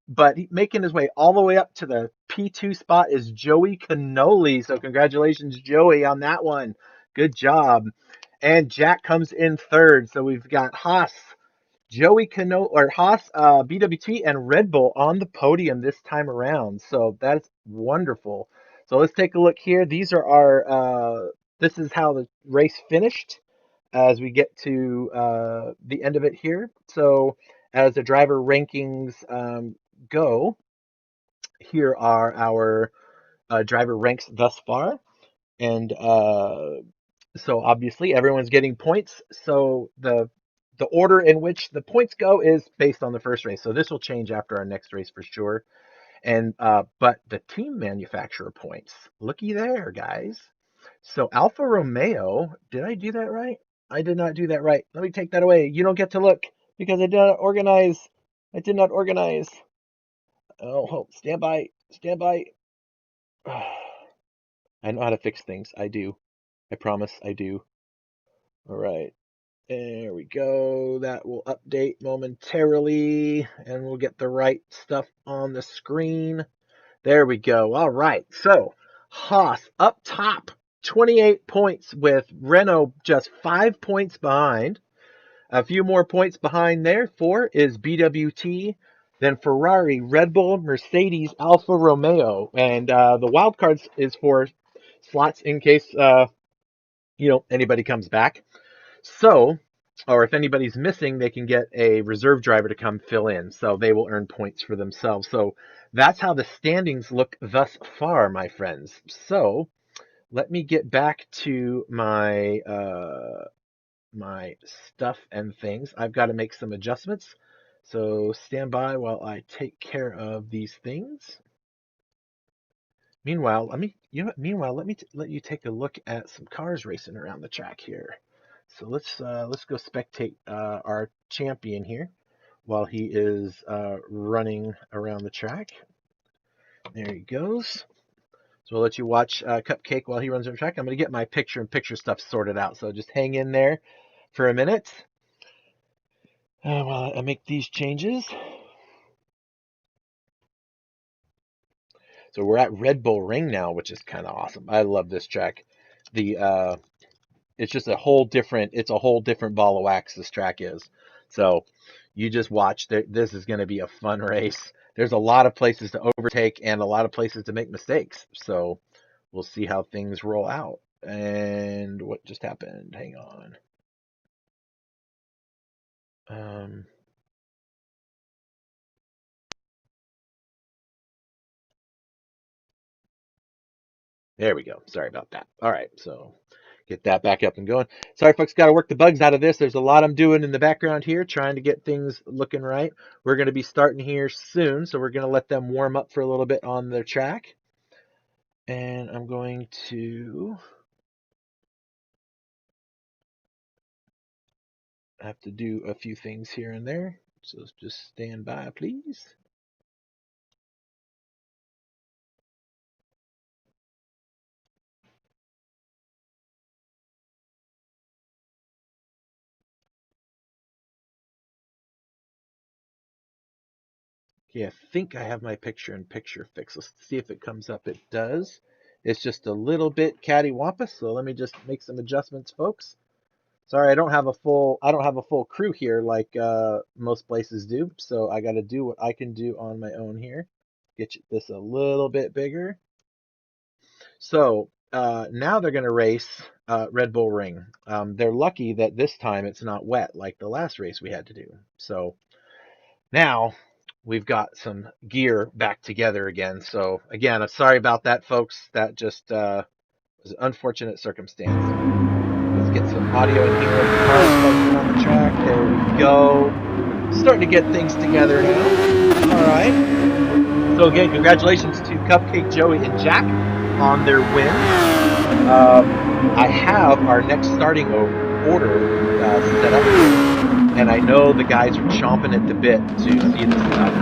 but making his way all the way up to the P2 spot is Joey Cannoli. So congratulations, Joey, on that one. Good job. And Jack comes in third. So we've got Haas, Joey Cannoli, or Haas, BWT, and Red Bull on the podium this time around. So that's wonderful. So let's take a look here. These are our, this is how the race finished as we get to the end of it here. So as the driver rankings go, here are our driver ranks thus far. And so obviously everyone's getting points. So the order in which the points go is based on the first race. So this will change after our next race for sure. And but the team manufacturer points, looky there, guys. So Alfa Romeo, did I do that right? I did not do that right. Let me take that away. You don't get to look because I did not organize. I did not organize. Oh, stand by. Stand by. I know how to fix things. I do. I promise I do. All right. There we go. That will update momentarily and we'll get the right stuff on the screen. There we go. All right. So Haas up top, 28 points with Renault just 5 points behind. A few more points behind there. 4 is BWT. Then Ferrari, Red Bull, Mercedes, Alfa Romeo. And the wild cards is for slots in case anybody comes back. So, or if anybody's missing, they can get a reserve driver to come fill in. So they will earn points for themselves. So that's how the standings look thus far, my friends. So let me get back to my my stuff and things. I've got to make some adjustments. So stand by while I take care of these things. Meanwhile, let me let you take a look at some cars racing around the track here. So let's go spectate our champion here while he is running around the track. There he goes. So we'll let you watch Cupcake while he runs around the track. I'm going to get my picture-in-picture stuff sorted out. So just hang in there for a minute while I make these changes. So we're at Red Bull Ring now, which is kind of awesome. I love this track. It's just a whole different ball of wax, this track is. So you just watch. This is going to be a fun race. There's a lot of places to overtake and a lot of places to make mistakes. So we'll see how things roll out. And what just happened? Hang on. There we go. Sorry about that. All right, so get that back up and going. Sorry, folks, got to work the bugs out of this. There's a lot I'm doing in the background here, trying to get things looking right. We're going to be starting here soon, so we're going to let them warm up for a little bit on their track. And I'm going to have to do a few things here and there. So just stand by, please. Okay, I think I have my picture-in-picture fixed. Let's see if it comes up. It does. It's just a little bit cattywampus, so let me just make some adjustments, folks. Sorry, I don't have a full crew here like most places do, so I got to do what I can do on my own here. Get this a little bit bigger. So now they're going to race Red Bull Ring. They're lucky that this time it's not wet like the last race we had to do. So now we've got some gear back together again. So again, I'm sorry about that, folks. That just was an unfortunate circumstance. Let's get some audio in here. The cars buzzing on the track. There we go. Starting to get things together now. All right. So again, congratulations to Cupcake, Joey, and Jack on their win. I have our next starting order set up, and I know the guys are chomping at the bit to see this stuff.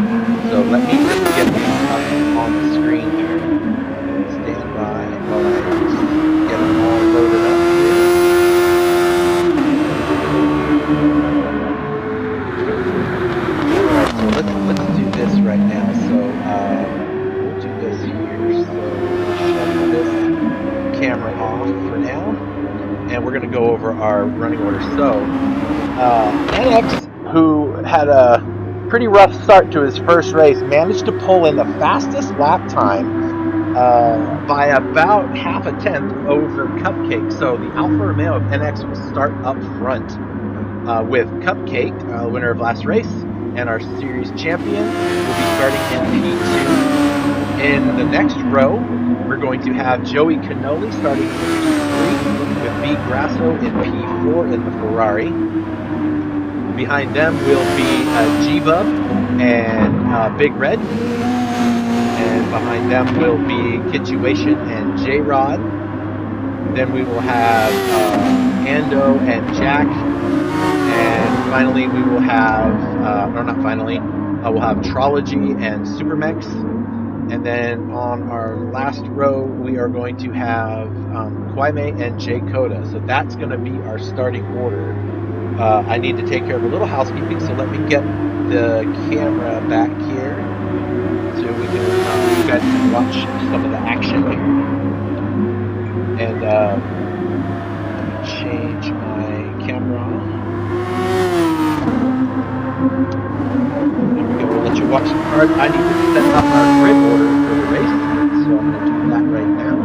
So let me just get these up on the screen here. Stand by while I just get them all loaded up here. Alright, so let's do this right now. So we'll do this here. So shut this camera off for now, and we're going to go over our running order. So NX, who had a pretty rough start to his first race, managed to pull in the fastest lap time by about half a tenth over Cupcake. So the Alfa Romeo of NX will start up front with Cupcake, winner of last race, and our series champion will be starting in P2. In the next row, we're going to have Joey Cannoli starting in P3 with B. Grasso in P4 in the Ferrari. Behind them will be G-Bub and Big Red. And behind them will be Kituation and J-Rod. Then we will have Ando and Jack. And finally we will have, we'll have Trology and Supermex. And then on our last row, we are going to have Kwame and Jay Koda. So that's going to be our starting order. I need to take care of a little housekeeping, so let me get the camera back here so we can, you guys can watch some of the action here. And let me change my camera. There we go. We'll let you watch the card. I need to set up our grid order for the race, so I'm going to do that right now.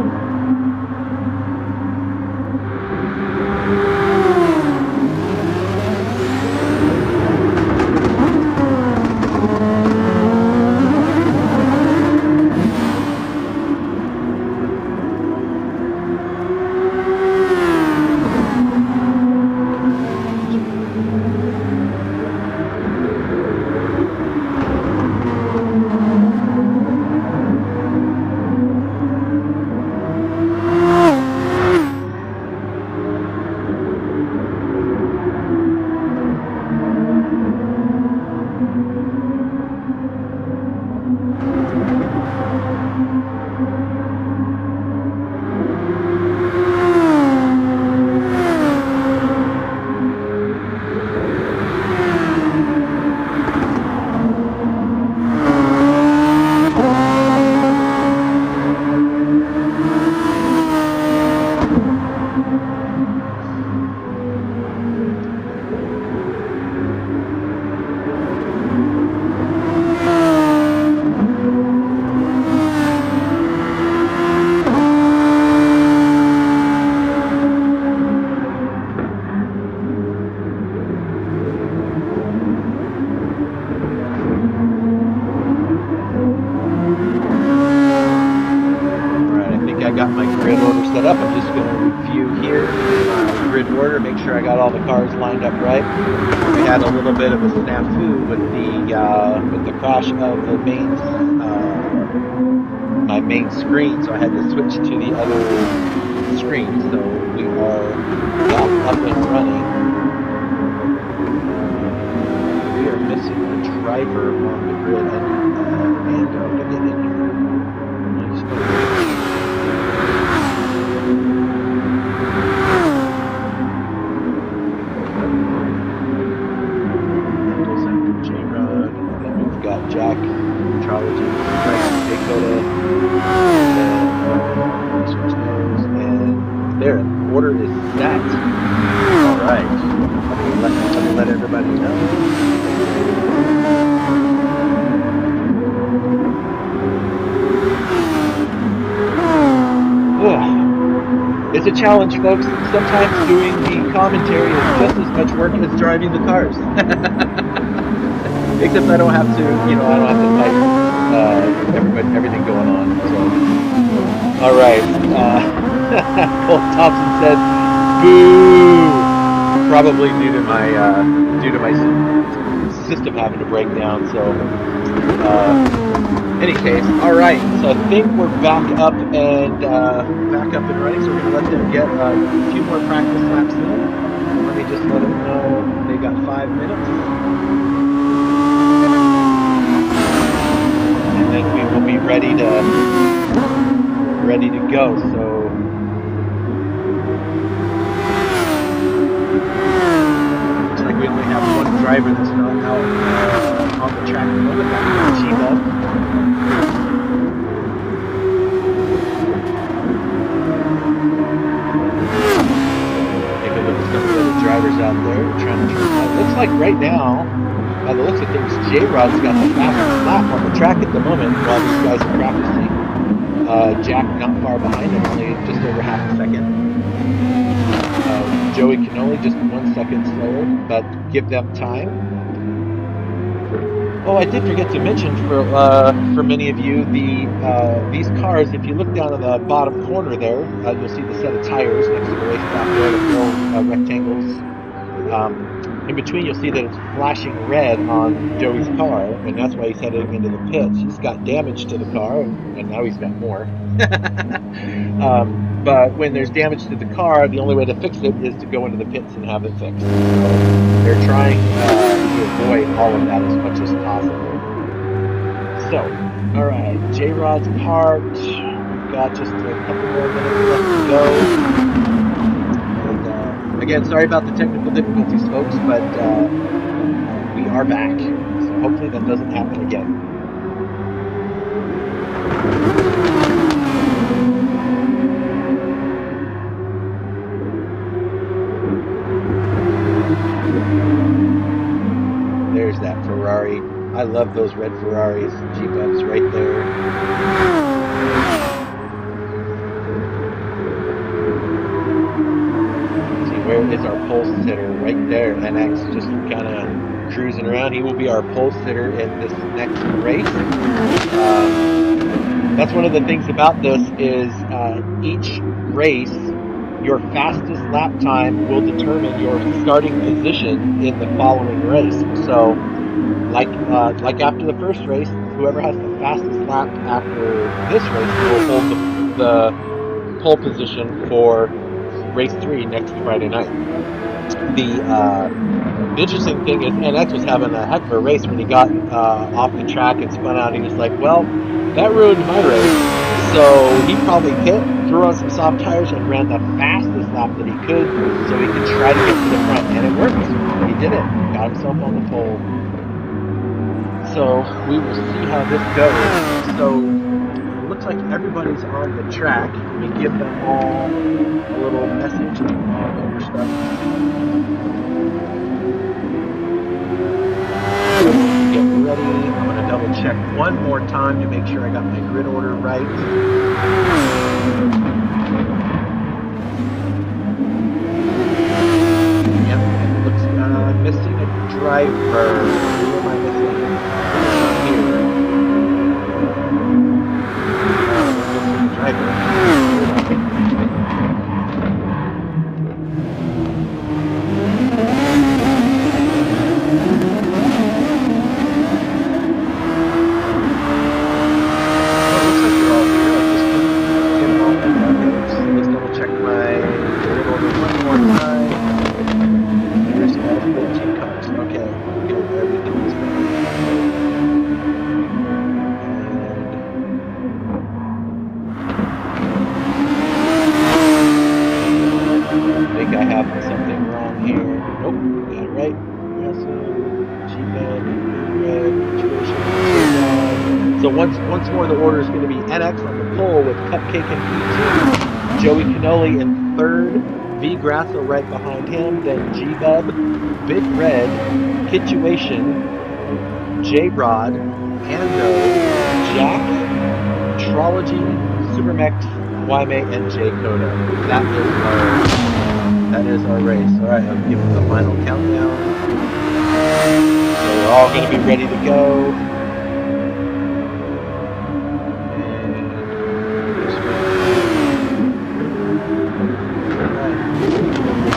got my grid order set up. I'm just going to review here my grid order, make sure I got all the cars lined up right. We had a little bit of a snafu with the crash of the main my main screen, so I had to switch to the other screen. So we are back up and running. We are missing a driver on the grid. I need Mando to get in here. Mando's after J-Rod, and then we've got Jack, Metrology, Dakota, and switch those, and there, order is set. Alright, let me let everybody know. It's a challenge, folks. Sometimes doing the commentary is just as much work as driving the cars. Except I don't have to, I don't have to fight everything going on. So, all right. Cole Thompson said, "Boo!" Probably due to my system having to break down. So, any case, all right. So I think we're back up and running. So we're gonna let them get a few more practice laps in. Let me just let them know they got 5 minutes, and then we will be ready to go. So. Looks like we only have one driver that's not out on the track at the moment. That's Chiba. Maybe there's some of the other drivers out there trying to turn out. Looks like right now, by the looks of things, J-Rod's got the fastest lap on the track at the moment while these guys are practicing. Jack not far behind him, only just over half a second. Joey Canoli just 1 second slower, but give them time. Oh, I did forget to mention for many of you, these cars, if you look down in the bottom corner there, you'll see the set of tires next to the racetrack there, the four rectangles. In between, you'll see that it's flashing red on Joey's car, and that's why he's heading into the pits. He's got damage to the car, and now he's got more. But when there's damage to the car, the only way to fix it is to go into the pits and have it fixed. So they're trying to avoid all of that as much as possible. So, alright, J-Rod's parked. We've got just a couple more minutes left to go. And, again, sorry about the technical difficulties, folks, but we are back. So hopefully that doesn't happen again. There's that Ferrari. I love those red Ferraris. G-Bucks right there. See, where is our pole sitter? Right there. NX just kind of cruising around. He will be our pole sitter in this next race. That's one of the things about this is each race, your fastest lap time will determine your starting position in the following race. So, like after the first race, whoever has the fastest lap after this race will hold the pole position for race 3 next Friday night. The interesting thing is NX was having a heck of a race when he got off the track and spun out. He was like, well, that ruined my race. So he probably threw on some soft tires and ran the fastest lap that he could so he could try to get to the front. And it worked. He did it. Got himself on the pole. So we will see how this goes. So it looks like everybody's on the track. Let me give them all a little message over stuff. Get ready. I'm going to double check one more time to make sure I got my grid order right. Yep, it looks like I'm missing a driver. Who am I missing? Here. Missing a driver. once more, the order is going to be NX on the pole with Cupcake in P2, Joey Cannoli in third, V Grasso right behind him, then G-Bub, Big Red, Kituation, J-Rod, Ando, Jack, Trology, Supermex, Wyme, and J Coda. That is our race. All right, I'll give it the final countdown. So we're all going to be ready to go.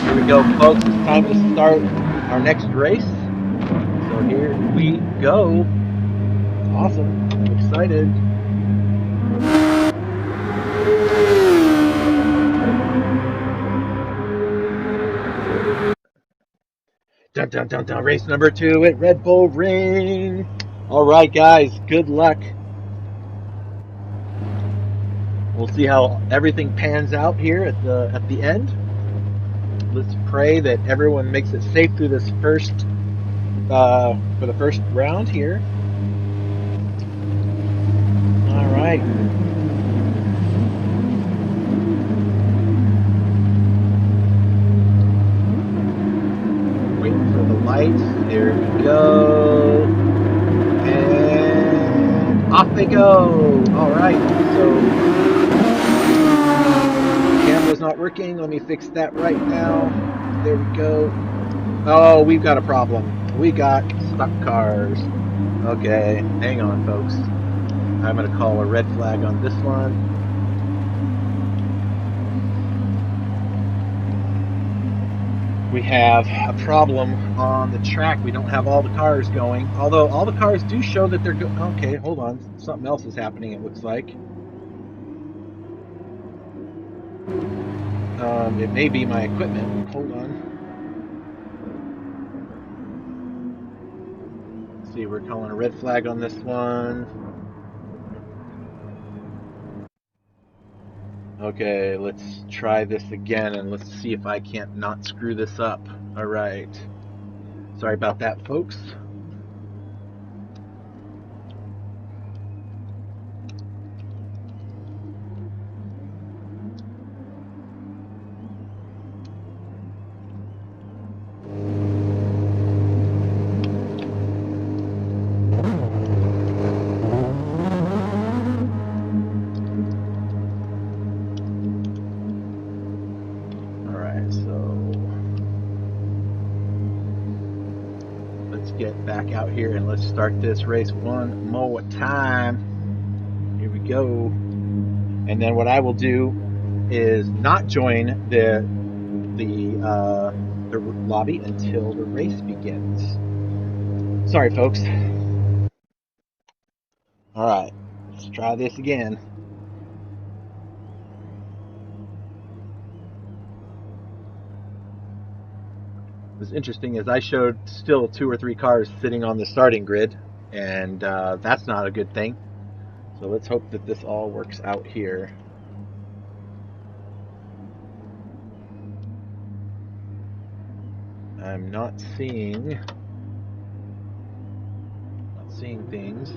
Here we go, folks. It's time to start our next race. So here we go. Awesome. I'm excited. Dun, dun, dun, dun. Race number 2 at Red Bull Ring. All right, guys. Good luck. We'll see how everything pans out here at the end. Let's pray that everyone makes it safe through this for the first round here. All right. Waiting for the lights. There we go. And off they go. All right. So camera's not working. Let me fix that right now. There we go. Oh, we've got a problem. We got stuck cars. Okay, hang on, folks. I'm going to call a red flag on this one. We have a problem on the track. We don't have all the cars going. Although all the cars do show that they're going. Okay, hold on. Something else is happening, it looks like. It may be my equipment. Hold on. Let's see, we're calling a red flag on this one. Okay, let's try this again and let's see if I can't not screw this up. All right. Sorry about that, folks. Get back out here and let's start this race one more time. Here we go. And then what I will do is not join the lobby until the race begins. Sorry, folks. All right, let's try this again. What's interesting is I showed still 2 or 3 cars sitting on the starting grid, and that's not a good thing. So let's hope that this all works out here. I'm not seeing things.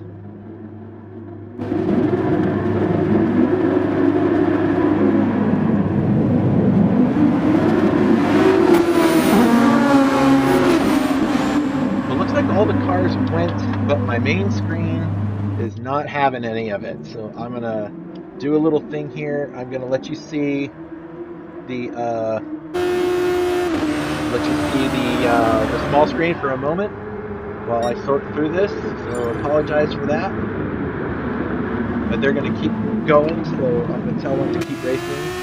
All the cars went, but my main screen is not having any of it. So I'm gonna do a little thing here. I'm gonna let you see the small screen for a moment while I sort through this. So apologize for that. But they're gonna keep going, so I'm gonna tell them to keep racing.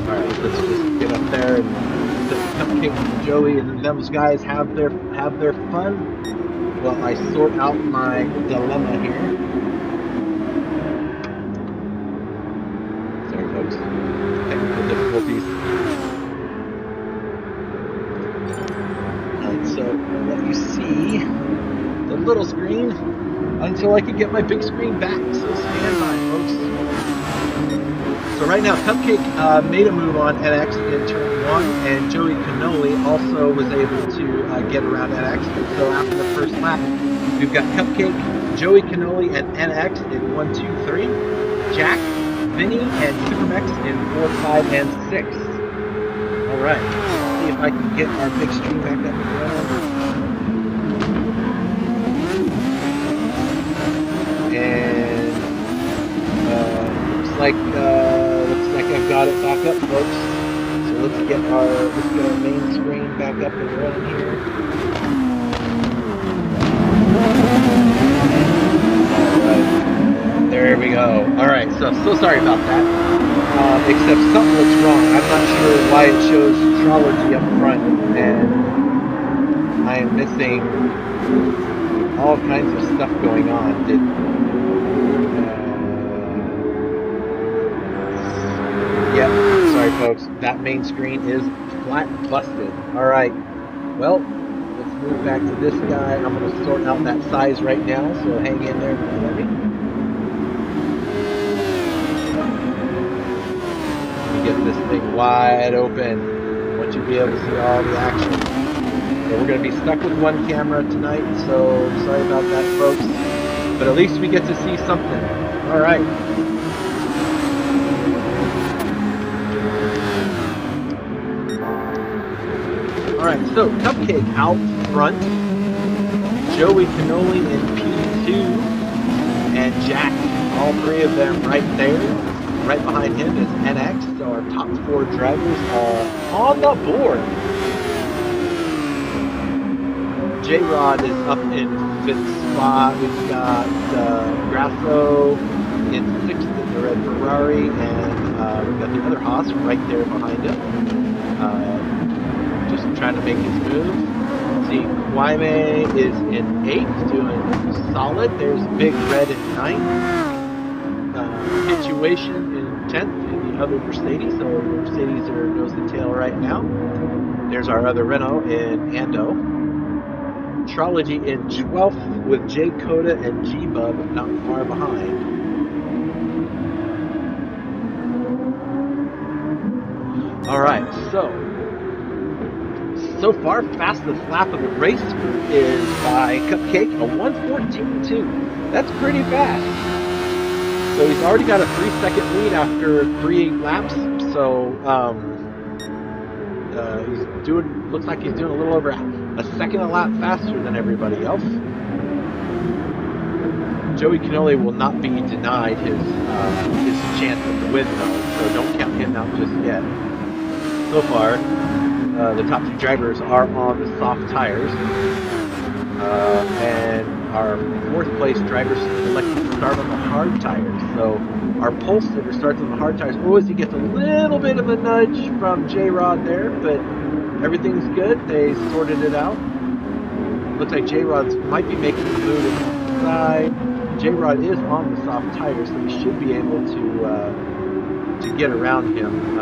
Alright, let's just get up there and Cupcake and Joey and those guys have their fun while I sort out my dilemma here. Sorry folks, technical difficulties. Alright, so I'll let you little screen until I can get my big screen back. So stand by, folks. So right now, Cupcake made a move on NX in turn 1, and Joey Cannoli also was able to get around NX. So after the first lap, we've got Cupcake, Joey Cannoli, and NX in 1, 2, 3. Jack, Vinny, and Supermex in 4, 5, and 6. All right, let's see if I can get our big screen back up and running. And looks like I've got it back up, folks. So let's get our main screen back up and running here. Alright. There we go. Alright, so sorry about that. Except something looks wrong. I'm not sure why it shows Trology up front, and I am missing all kinds of stuff going on. Yep, sorry folks, that main screen is flat busted. Alright, well, let's move back to this guy. I'm going to sort out that size right now, so hang in there for me. Let me get this thing wide open. I want you to be able to see all the action. So we're going to be stuck with one camera tonight, so sorry about that, folks. But at least we get to see something. Alright. Alright, so Cupcake out front, Joey Cannoli in P2, and Jack, all three of them right there. Right behind him is NX, so our top 4 drivers are on the board. J-Rod is up in 5th spot. We've got Grasso in 6th in the red Ferrari, and we've got the other Haas right there behind him. Just trying to make his move. See, Kwame is in 8th, doing solid. There's Big Red in 9th. Situation in 10th in the other Mercedes. So Mercedes are nose to tail right now. There's our other Renault in Ando. Trology in 12th with J Coda and G Bub not far behind. Alright, so far, fastest lap of the race is by Cupcake, a 1:14.2. That's pretty fast. So he's already got a 3-second lead after 3 laps. So he's doing. Looks like he's doing a little over a second a lap faster than everybody else. Joey Cannoli will not be denied his chance at the win though, so don't count him out just yet. So far. The top 2 drivers are on the soft tires, and our 4th place driver elected to start on the hard tires. So our pole sitter starts on the hard tires. Oh, as he gets a little bit of a nudge from J-Rod there, but everything's good. They sorted it out. Looks like J-Rod might be making a move inside. J-Rod is on the soft tires, so he should be able to get around him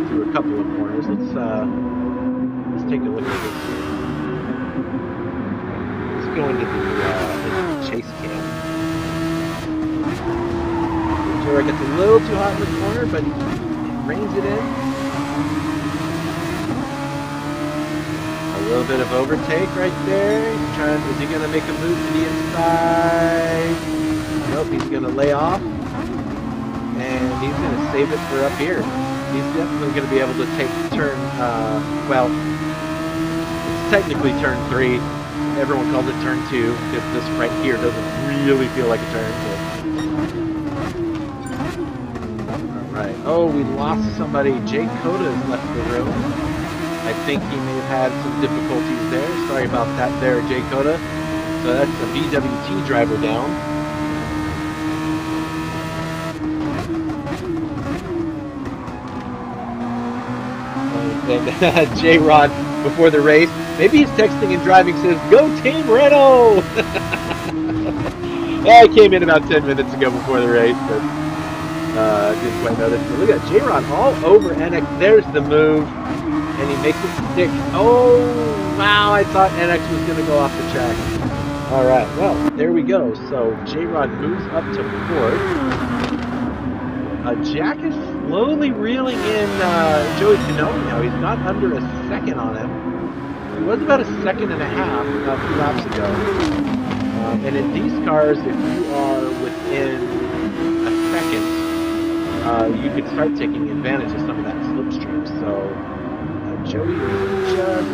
through a couple of corners. Let's take a look at this. Let's go into the chase cam. J-Rod gets a little too hot in the corner, but he reins it in. A little bit of overtake right there. Is he going to make a move to the inside? Nope, he's going to lay off. And he's going to save it for up here. He's definitely going to be able to take turn, well, it's technically turn 3. Everyone calls it turn 2, because this right here doesn't really feel like a turn. Alright, oh, we lost somebody. Jay Coda has left the room. I think he may have had some difficulties there. Sorry about that there, Jay Coda. So that's a BWT driver down. And J-Rod, before the race, maybe he's texting and driving, says, "Go Team Renault!" I came in about 10 minutes ago before the race, but didn't quite notice. But look at J-Rod all over NX. There's the move, and he makes it stick. Oh, wow, I thought NX was going to go off the track. All right, well, there we go. So J-Rod moves up to fourth. Jack is slowly reeling in Joey Canoni now. He's got under a second on him. He was about a second and a half a few laps ago. And in these cars, if you are within a second, you could start taking advantage of some of that slipstream. So Joey is just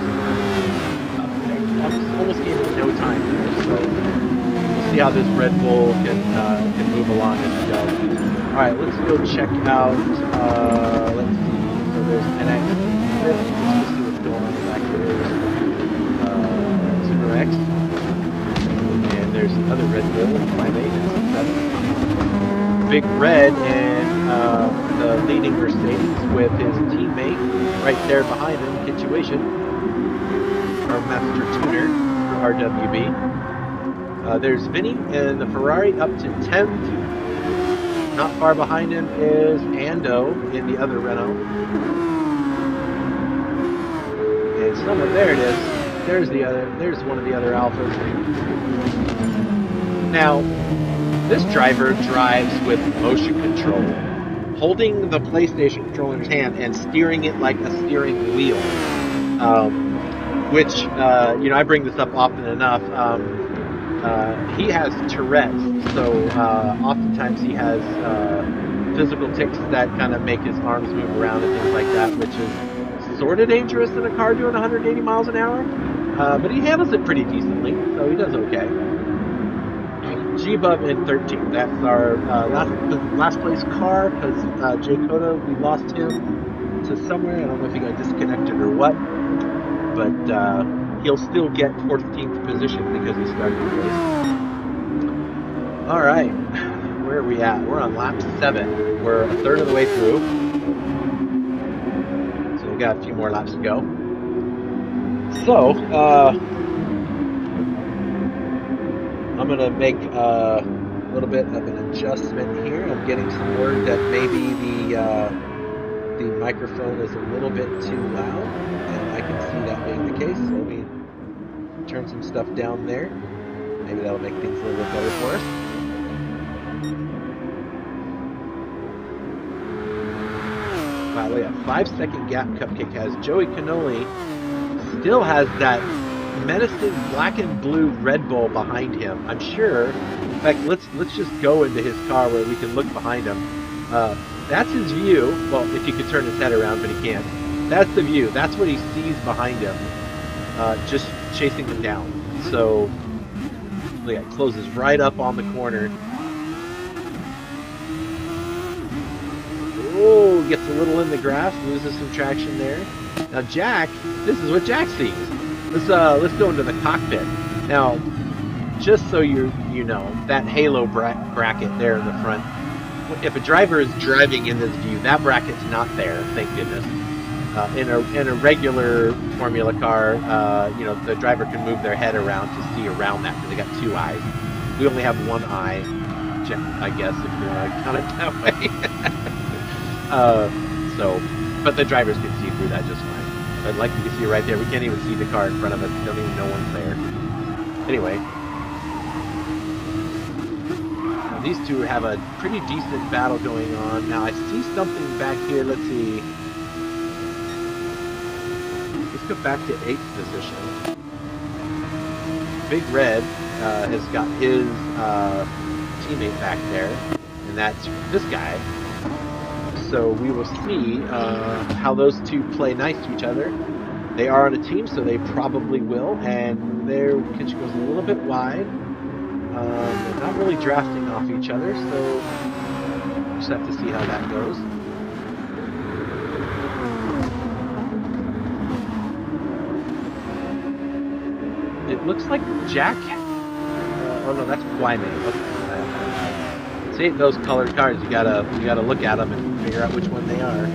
almost gave him no time there. So we'll see how this Red Bull can move along as we go. All right, let's go check out. Let's see. So there's NX. Let's see what's going on back here. Super X. And there's another Red Bull. 5.8. Big Red and the leading Mercedes with his teammate right there behind him, Situation, our master tuner for RWB. There's Vinny and the Ferrari up to 10th. Not far behind him is Ando in the other Renault. And somewhere, there it is. There's one of the other Alphas. Now, this driver drives with motion control, holding the PlayStation controller in his hand and steering it like a steering wheel. Which, I bring this up often enough. He has Tourette's, so oftentimes he has physical tics that kind of make his arms move around and things like that, which is sort of dangerous in a car doing 180 miles an hour. But he handles it pretty decently, so he does okay. G-Bub in 13th. That's our last place car, because Jay Cota, we lost him to somewhere. I don't know if he got disconnected or what. But he'll still get 14th position because he started the race. All right, where are we at? We're on lap 7. We're a third of the way through. So we've got a few more laps to go. So, I'm going to make a little bit of an adjustment here. I'm getting some word that maybe the microphone is a little bit too loud. I can see that being the case, so let me turn some stuff down there. Maybe that'll make things a little bit better for us. By the way, a 5-second gap Cupcake has. Joey Canoli still has that menacing black and blue Red Bull behind him. I'm sure. In fact, let's just go into his car where we can look behind him. That's his view. Well, if he could turn his head around, but he can't. That's the view. That's what he sees behind him, just chasing him down. So, look, it closes right up on the corner. Oh, gets a little in the grass, loses some traction there. Now, Jack, this is what Jack sees. Let's go into the cockpit. Now, just so you know, that halo bracket there in the front. If a driver is driving in this view, that bracket's not there. Thank goodness. In a regular Formula car, the driver can move their head around to see around that because they got 2 eyes. We only have 1 eye, I guess, if you want to count it that way. But the drivers can see through that just fine. But like you can see right there, we can't even see the car in front of us. We don't even know one's there. Anyway, now these two have a pretty decent battle going on. Now I see something back here. Let's see. Go back to 8th position. Big Red has got his teammate back there, and that's this guy. So we will see how those two play nice to each other. They are on a team, so they probably will, and their pitch goes a little bit wide. They're not really drafting off each other, so we'll just have to see how that goes. It looks like Jack. Oh no, that's Guayme. Okay. See those colored cards. You gotta look at them and figure out which one they are.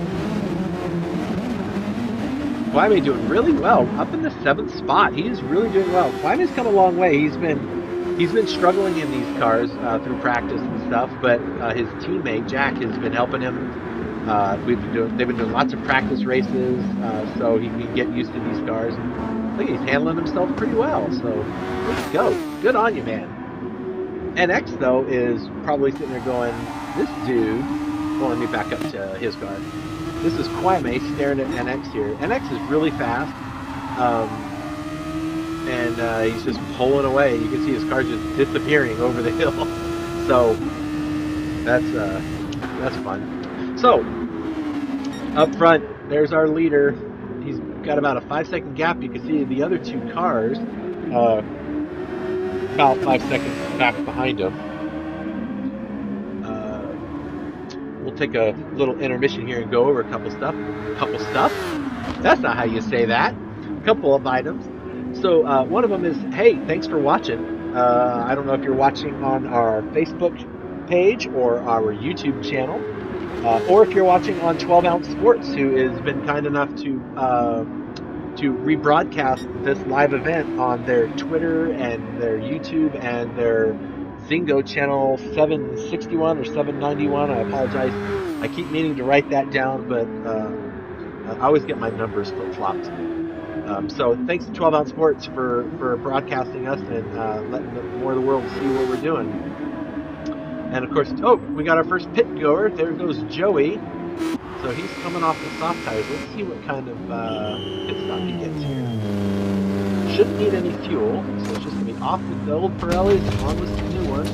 Guayme doing really well, up in the 7th spot. He is really doing well. Guayme's come a long way. He's been struggling in these cars through practice and stuff, but his teammate Jack has been helping him. They've been doing lots of practice races, so he can get used to these cars. I think he's handling himself pretty well, so let's go. Good on you, man. NX, though, is probably sitting there going, this dude... Well, let me back up to his car. This is Kwame staring at NX here. NX is really fast. And he's just pulling away. You can see his car just disappearing over the hill. So that's fun. So up front, there's our leader. He's got about a 5-second gap. You can see the other two cars about 5 seconds back behind him. We'll take a little intermission here and go over a couple stuff. That's not how you say that. A couple of items. So one of them is, hey, thanks for watching. I don't know if you're watching on our Facebook page or our YouTube channel, or if you're watching on 12 Ounce Sports, who has been kind enough to rebroadcast this live event on their Twitter and their YouTube and their Zingo channel 761 or 791. I apologize. I keep meaning to write that down, but I always get my numbers flip-flopped. So thanks to 12 Ounce Sports for broadcasting us and letting more of the world see what we're doing. And of course, we got our first pit goer. There goes Joey. So he's coming off the soft tires. Let's see what kind of pit stop he gets here. Shouldn't need any fuel, so it's just going to be off with the old Pirellis, on with some new ones.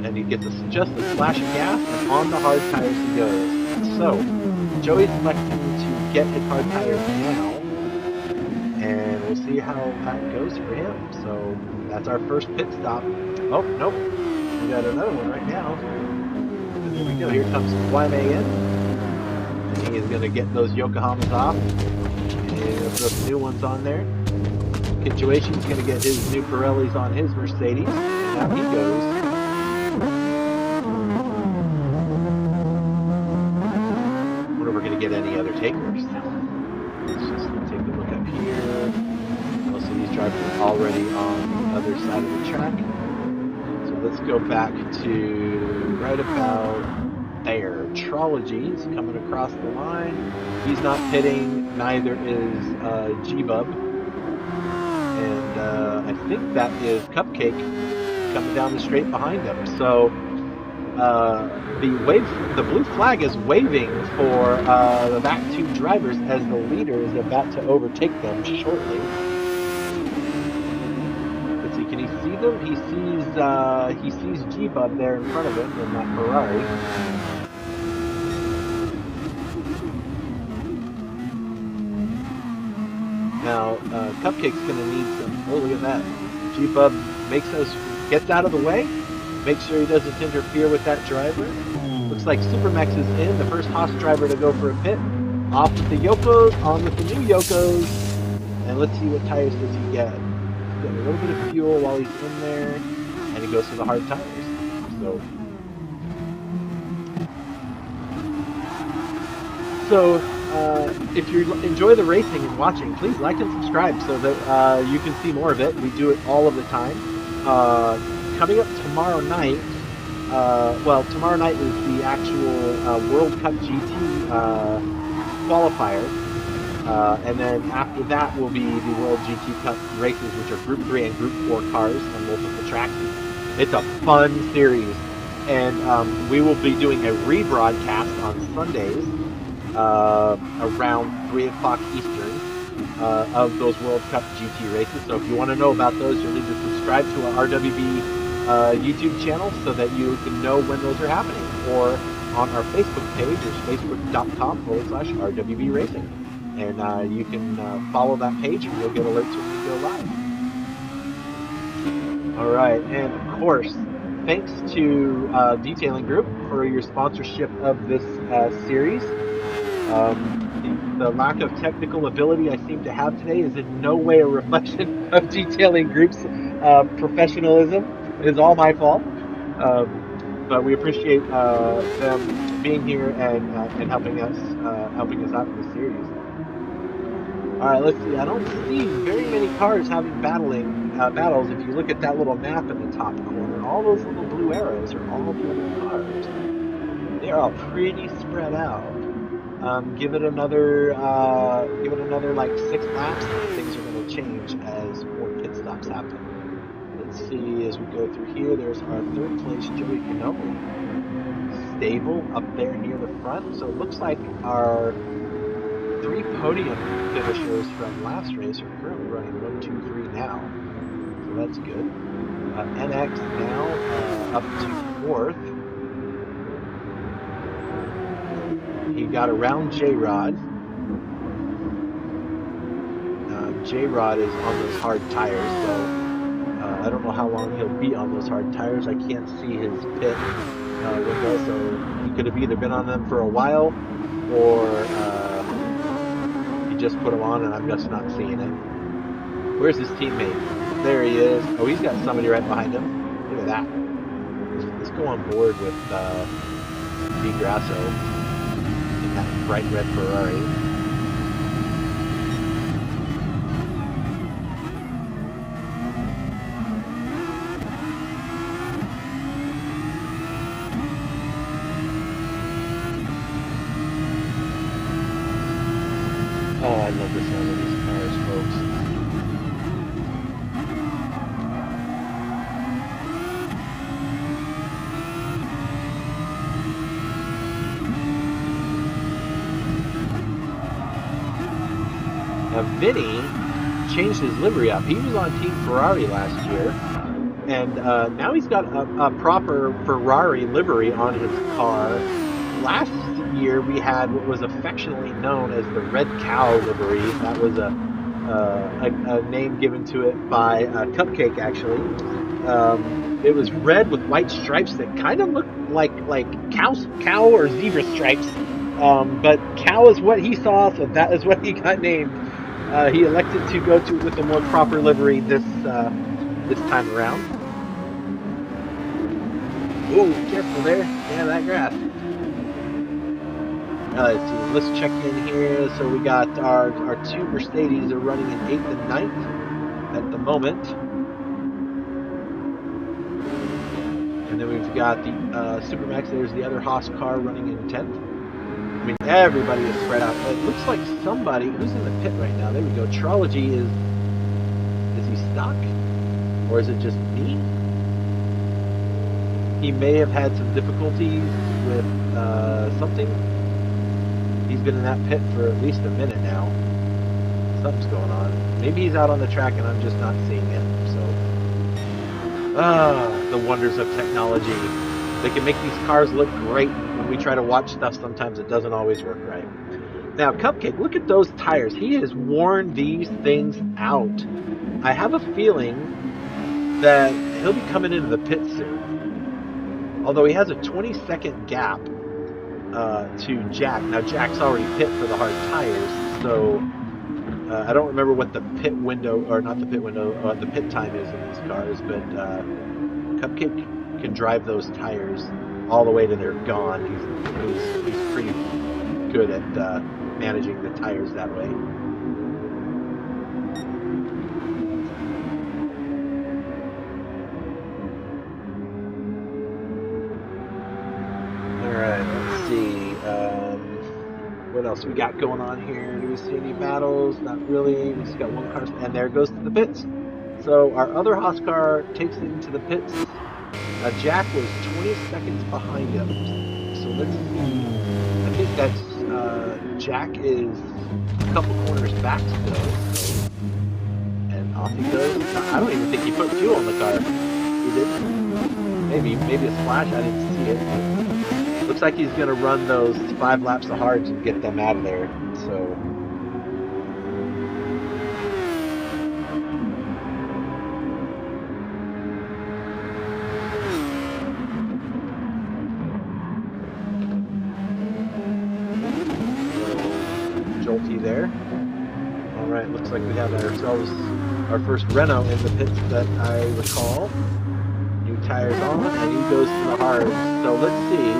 And he gets just a splash of gas, and on the hard tires he goes. So Joey's electing to get his hard tires now, and we'll see how that goes for him. So that's our first pit stop. Oh, nope. We got another one right now. And there we go. Here comes Kwame in. And he is going to get those Yokohamas off. And those new ones on there. Situation's going to get his new Pirellis on his Mercedes. And out he goes. Get any other takers. Let's just take a look up here. Most of these drivers are already on the other side of the track. So let's go back to right about there. Trology's coming across the line. He's not pitting, neither is G-Bub. And I think that is Cupcake coming down the straight behind him. So the blue flag is waving for the back two drivers as the leader is about to overtake them shortly. Let's see, can he see them? He sees G-Bub there in front of him in that Ferrari. Now Cupcake's gonna need some. Oh, look at that! G-Bub gets out of the way. Make sure he doesn't interfere with that driver. Looks like Supermax is in, the first Haas driver to go for a pit. Off with the Yokos, on with the new Yokos. And let's see what tires does he get. He's got a little bit of fuel while he's in there. And he goes for the hard tires. So if you enjoy the racing and watching, please like and subscribe so that you can see more of it. We do it all of the time. Coming up tomorrow night, tomorrow night is the actual World Cup GT qualifier, and then after that will be the World GT Cup races, which are Group 3 and Group 4 cars on multiple tracks. It's a fun series, and we will be doing a rebroadcast on Sundays around 3 o'clock Eastern of those World Cup GT races. So if you want to know about those, you'll need to subscribe to our RWB YouTube channel so that you can know when those are happening, or on our Facebook page, which is facebook.com/RWB Racing. And you can follow that page and you'll get alerts when we go live. Alright, and of course, thanks to Detailing Group for your sponsorship of this series. The lack of technical ability I seem to have today is in no way a reflection of Detailing Group's professionalism. It is all my fault, but we appreciate them being here and helping us out in the series. All right, let's see. I don't see very many cars having battles. If you look at that little map in the top corner, all those little blue arrows are all the other cars. They're all pretty spread out. Give it another like 6 laps, and things are going to change as more laps happen. Let's see as we go through here. There's our third place, Joey Canoli. Stable up there near the front. So it looks like our 3 podium finishers from last race are currently running 1, 2, 3 now. So that's good. NX now up to 4th. He got around J-Rod. J-Rod is on those hard tires, so I don't know how long he'll be on those hard tires. I can't see his pit window, so he could have either been on them for a while, or he just put them on and I'm just not seeing it. Where's his teammate? There he is. Oh, he's got somebody right behind him. Look at that. Let's go on board with Di Grasso in that bright red Ferrari. Oh, I love the sound of these cars, folks. Now, Vinny changed his livery up. He was on Team Ferrari last year, and now he's got a proper Ferrari livery on his car. Last year we had what was affectionately known as the Red Cow livery. That was a name given to it by Cupcake, actually. It was red with white stripes that kind of looked like cow or zebra stripes, but cow is what he saw, so that is what he got named. He elected to go with a more proper livery this time around. Oh, careful there! Yeah, that grass. Let's check in here. So we got our 2 Mercedes are running in 8th and 9th at the moment. And then we've got the Supermax. There's the other Haas car running in 10th. I mean, everybody is spread out. It looks like somebody who's in the pit right now. There we go. Trology is he stuck? Or is it just me? He may have had some difficulties with something. He's been in that pit for at least a minute now. Something's going on. Maybe he's out on the track and I'm just not seeing it. So, the wonders of technology. They can make these cars look great. When we try to watch stuff, sometimes it doesn't always work right. Now, Cupcake, look at those tires. He has worn these things out. I have a feeling that he'll be coming into the pit soon. Although he has a 20-second gap to Jack. Now, Jack's already pit for the hard tires, so I don't remember what the pit window, or not the pit window, the pit time is in these cars, but Cupcake can drive those tires all the way to they're gone. He's pretty good at managing the tires that way. Alright, let's see. What else we got going on here? Do we see any battles? Not really. We just got one car, and there it goes to the pits. So our other Haas car takes it into the pits. Jack was 20 seconds behind him. So let's see. I think that's Jack is a couple corners back still. So, and off he goes. I don't even think he put fuel in the car. He didn't. Maybe a splash. I didn't see it. Looks like he's going to run those 5 laps of hards and get them out of there. So. Jolty there. All right, looks like we have ourselves our first Renault in the pits that I recall. New tires on, and he goes to the hards. So let's see.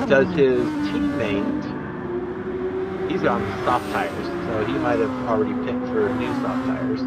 Does his teammate? He's on soft tires, so he might have already picked for new soft tires.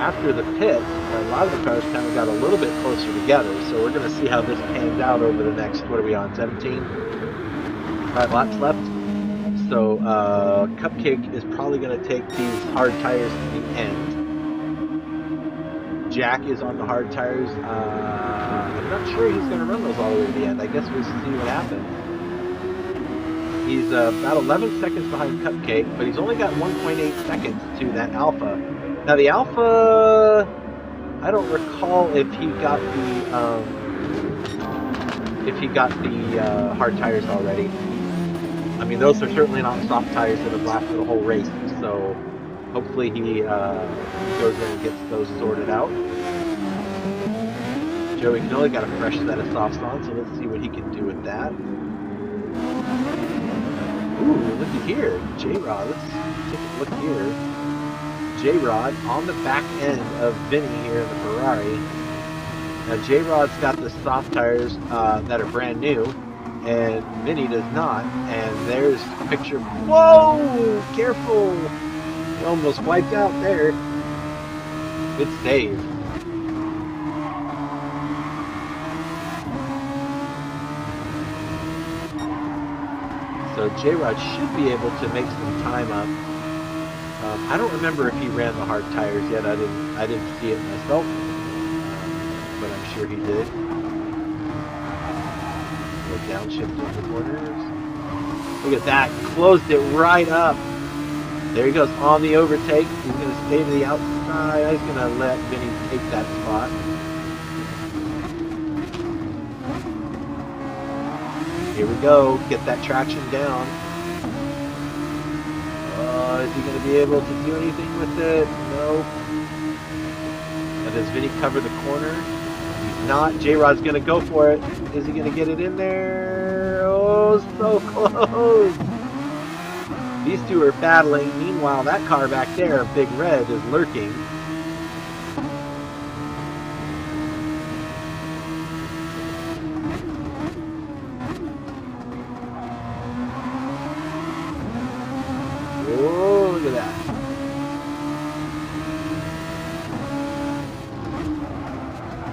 after the pit, a lot of the cars kind of got a little bit closer together. So we're going to see how this pans out over the next, what are we on, 17? 5 laps left. So Cupcake is probably going to take these hard tires to the end. Jack is on the hard tires. I'm not sure he's going to run those all the way to the end. I guess we'll see what happens. He's about 11 seconds behind Cupcake, but he's only got 1.8 seconds to that Alpha. Now the Alpha, I don't recall if he got the hard tires already. I mean, those are certainly not soft tires that have lasted a whole race. So hopefully he goes in and gets those sorted out. Joey Cannoli got a fresh set of softs on, so let's see what he can do with that. Ooh, looky here, J-Rod. Let's take a look here. J-Rod on the back end of Vinny here in the Ferrari. Now J-Rod's got the soft tires that are brand new, and Vinny does not. And there's a picture. Whoa! Careful! He almost wiped out there. Good save. So J-Rod should be able to make some time up. I don't remember if he ran the hard tires yet. I didn't see it myself, but I'm sure he did. Go downshift in the corners. Look at that! Closed it right up. There he goes on the overtake. He's going to stay to the outside. He's going to let Vinny take that spot. Here we go. Get that traction down. Is he going to be able to do anything with it? No. And does Vinny cover the corner? He's not. J-Rod's going to go for it. Is he going to get it in there? Oh, so close. These two are battling. Meanwhile, that car back there, Big Red, is lurking. Oh, look at that.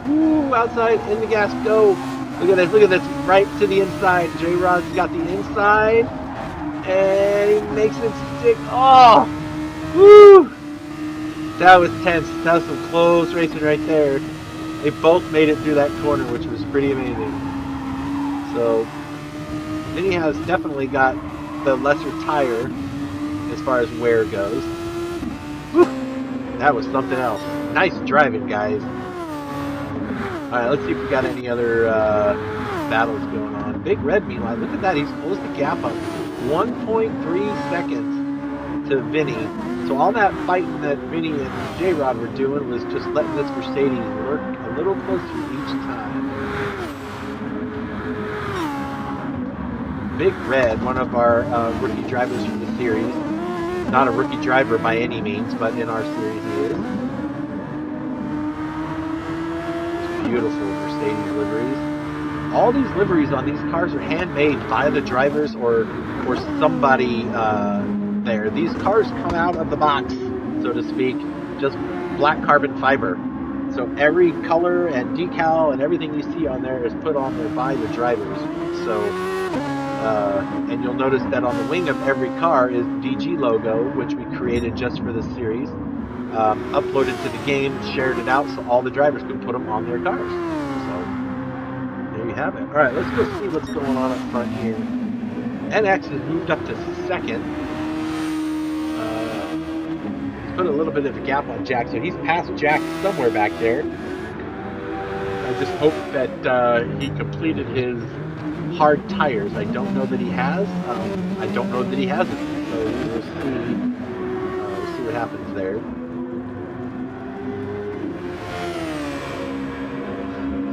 Woo, outside, in the gas, go. Look at this, right to the inside. J-Rod's got the inside, and he makes it stick. Oh, woo. That was tense. That was some close racing right there. They both made it through that corner, which was pretty amazing. So, Vinny has definitely got the lesser tire as far as wear goes. Whew, that was something else. Nice driving, guys. Alright, let's see if we got any other battles going on. Big Red, meanwhile, look at that. He's closed the gap up 1.3 seconds to Vinny. So all that fighting that Vinny and J-Rod were doing was just letting this Mercedes lurk a little closer each time. Big Red, one of our rookie drivers from the series. Not a rookie driver by any means, but in our series he is. Beautiful Mercedes liveries. All these liveries on these cars are handmade by the drivers or somebody there. These cars come out of the box, so to speak, just black carbon fiber. So every color and decal and everything you see on there is put on there by the drivers. So, and you'll notice that on the wing of every car is DG logo, which we created just for this series. Uploaded to the game, shared it out so all the drivers could put them on their cars. So, there you have it. Alright, let's go see what's going on up front here. NX has moved up to second. He's put a little bit of a gap on Jack, so he's passed Jack somewhere back there. I just hope that he completed his hard tires. I don't know that he has. I don't know that he hasn't. So we'll see what happens there.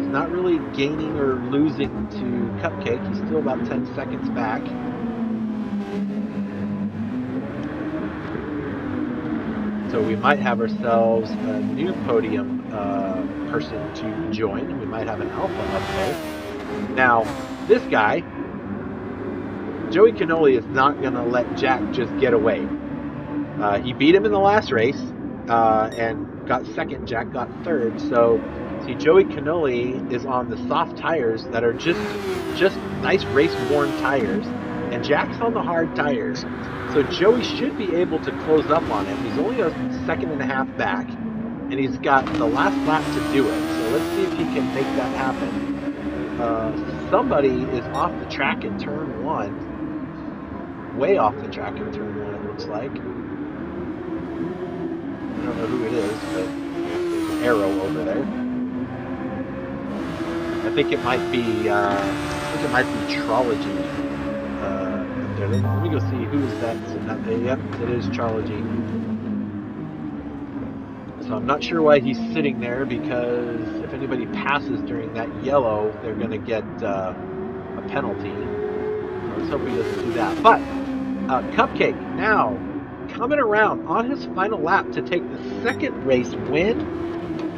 Not really gaining or losing to Cupcake. He's still about 10 seconds back. So we might have ourselves a new podium person to join. We might have an Alpha up there. Now, this guy, Joey Cannoli, is not going to let Jack just get away. He beat him in the last race, and got second, Jack got third. So see, Joey Canoli is on the soft tires that are just nice race worn tires, and Jack's on the hard tires. So Joey should be able to close up on him. He's only a second and a half back, and he's got the last lap to do it. So let's see if he can make that happen. Somebody is off the track in turn one. Way off the track in turn one, it looks like. I don't know who it is, but there's an arrow over there. I think it might be Trology up there. Let me go see who is that sitting up there. Yep, it is Trology. So I'm not sure why he's sitting there, because if anybody passes during that yellow, they're going to get a penalty. So let's hope he doesn't do that. But Cupcake now coming around on his final lap to take the second race win.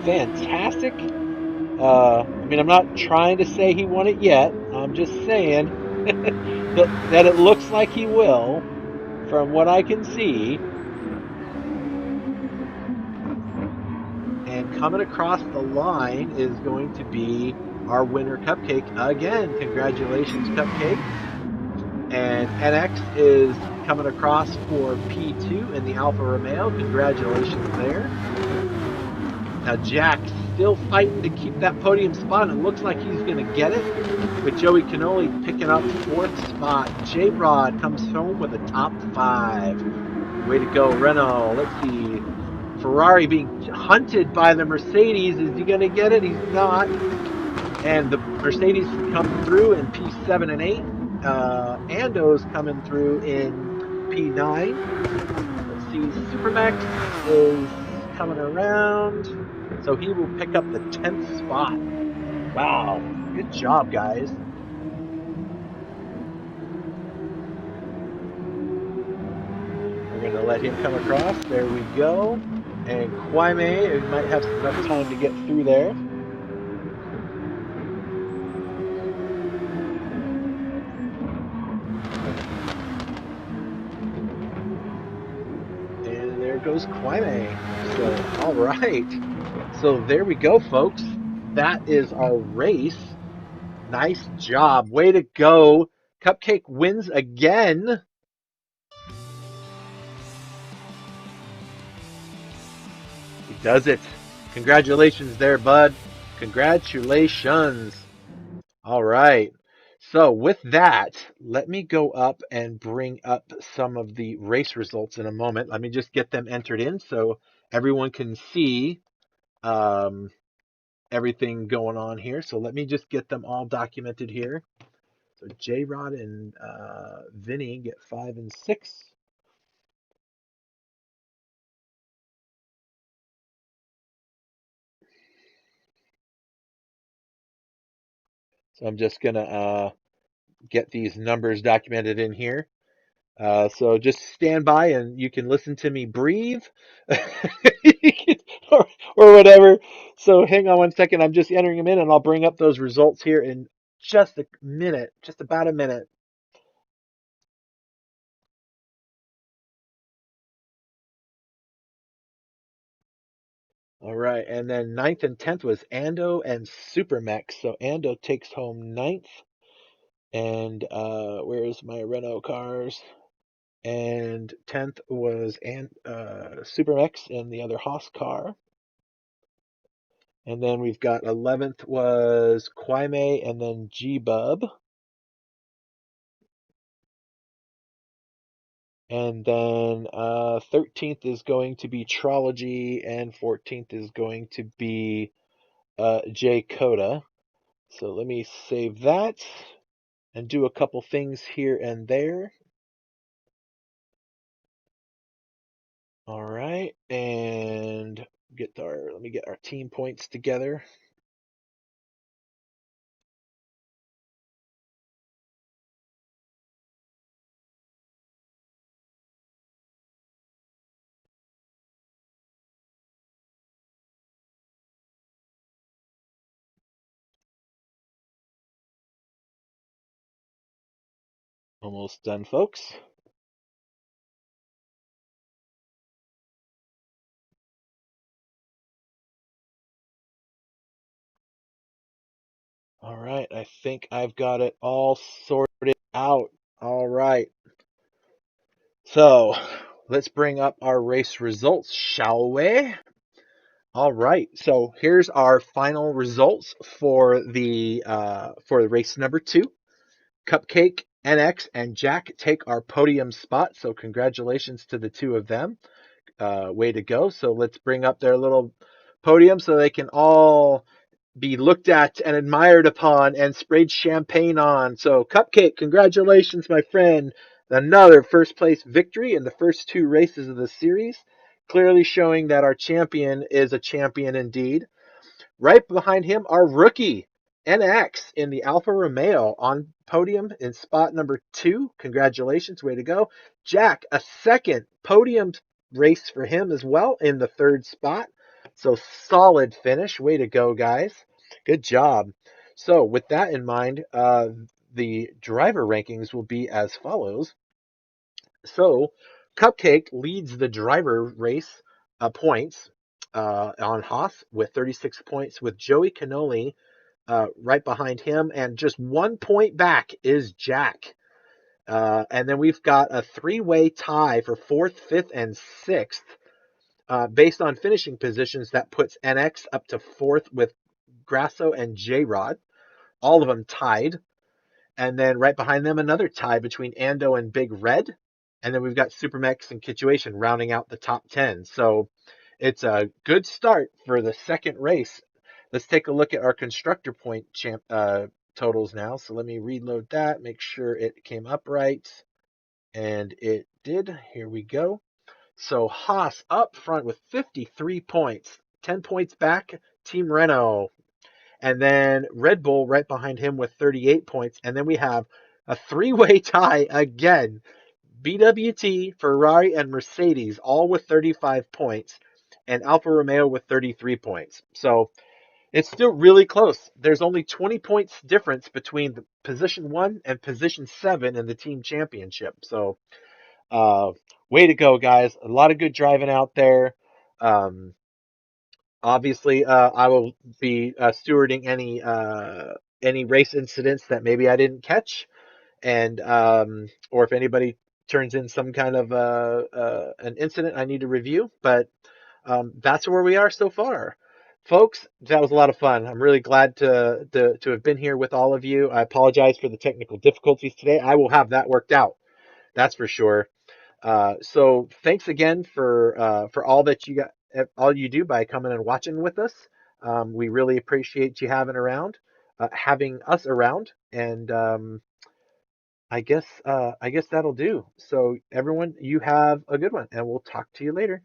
Fantastic. I mean, I'm not trying to say he won it yet. I'm just saying that it looks like he will, from what I can see. And coming across the line is going to be our winner, Cupcake. Again, congratulations, Cupcake. And NX is coming across for P2 in the Alfa Romeo. Congratulations there. Now Jack's still fighting to keep that podium spot, and it looks like he's going to get it, with Joey Canoli picking up fourth spot. J-Rod comes home with a top 5. Way to go, Renault. Let's see. Ferrari being hunted by the Mercedes. Is he going to get it? He's not. And the Mercedes come through in P7 and 8. Ando's coming through in P9. Let's see. Supermax is coming around, so he will pick up the 10th spot. Wow. Good job, guys. We're going to let him come across. There we go. And Kwame, we might have enough time to get through there. And there goes Kwame. So, all right. So there we go, folks. That is our race. Nice job. Way to go. Cupcake wins again. He does it. Congratulations there, bud. Congratulations. All right. So with that, let me go up and bring up some of the race results in a moment. Let me just get them entered in so everyone can see everything going on here. So let me just get them all documented here. So J-Rod and Vinny get 5 and 6. So I'm just going to get these numbers documented in here. So just stand by and you can listen to me breathe or whatever. So hang on one second. I'm just entering them in, and I'll bring up those results here in just a minute, just about a minute. All right. And then 9th and 10th was Ando and Supermex. So Ando takes home 9th. And where's my Renault cars? And 10th was Supermex and the other Haas car. And then we've got 11th was Kwame and then G-Bub. And then 13th is going to be Trology, and 14th is going to be J Coda. So let me save that and do a couple things here and there. All right, and let me get our team points together. Almost done, folks. All right, I think I've got it all sorted out. All right. So let's bring up our race results, shall we? All right. So here's our final results for the race number 2. Cupcake, NX, and Jack take our podium spot. So congratulations to the two of them. Way to go. So let's bring up their little podium so they can all be looked at and admired upon and sprayed champagne on. So Cupcake, congratulations, my friend. Another first place victory in the first 2 races of the series, clearly showing that our champion is a champion indeed. Right behind him, our rookie, NX, in the Alfa Romeo on podium in spot number 2. Congratulations, way to go. Jack, a second podium race for him as well in the 3rd spot. So solid finish. Way to go, guys. Good job. So with that in mind, the driver rankings will be as follows. So Cupcake leads the driver race points on Haas with 36 points, with Joey Cannoli right behind him, and just 1 point back is Jack. And then we've got a 3-way tie for 4th, 5th, and 6th. Based on finishing positions, that puts NX up to 4th with Grasso and J-Rod, all of them tied. And then right behind them, another tie between Ando and Big Red. And then we've got Supermex and Kituation rounding out the top 10. So it's a good start for the second race. Let's take a look at our constructor point totals now. So let me reload that, make sure it came up right. And it did. Here we go. So Haas up front with 53 points, 10 points back, Team Renault. And then Red Bull right behind him with 38 points. And then we have a 3-way tie again. BWT, Ferrari, and Mercedes all with 35 points. And Alfa Romeo with 33 points. So it's still really close. There's only 20 points difference between the position 1 and position 7 in the team championship. So way to go, guys. A lot of good driving out there. Obviously, I will be stewarding any race incidents that maybe I didn't catch, and or if anybody turns in some kind of an incident I need to review. But that's where we are so far, folks. That was a lot of fun. I'm really glad to have been here with all of you. I apologize for the technical difficulties today. I will have that worked out. That's for sure. So thanks again for all that all you do by coming and watching with us. We really appreciate you having us around, and I guess that'll do. So everyone, you have a good one, and we'll talk to you later.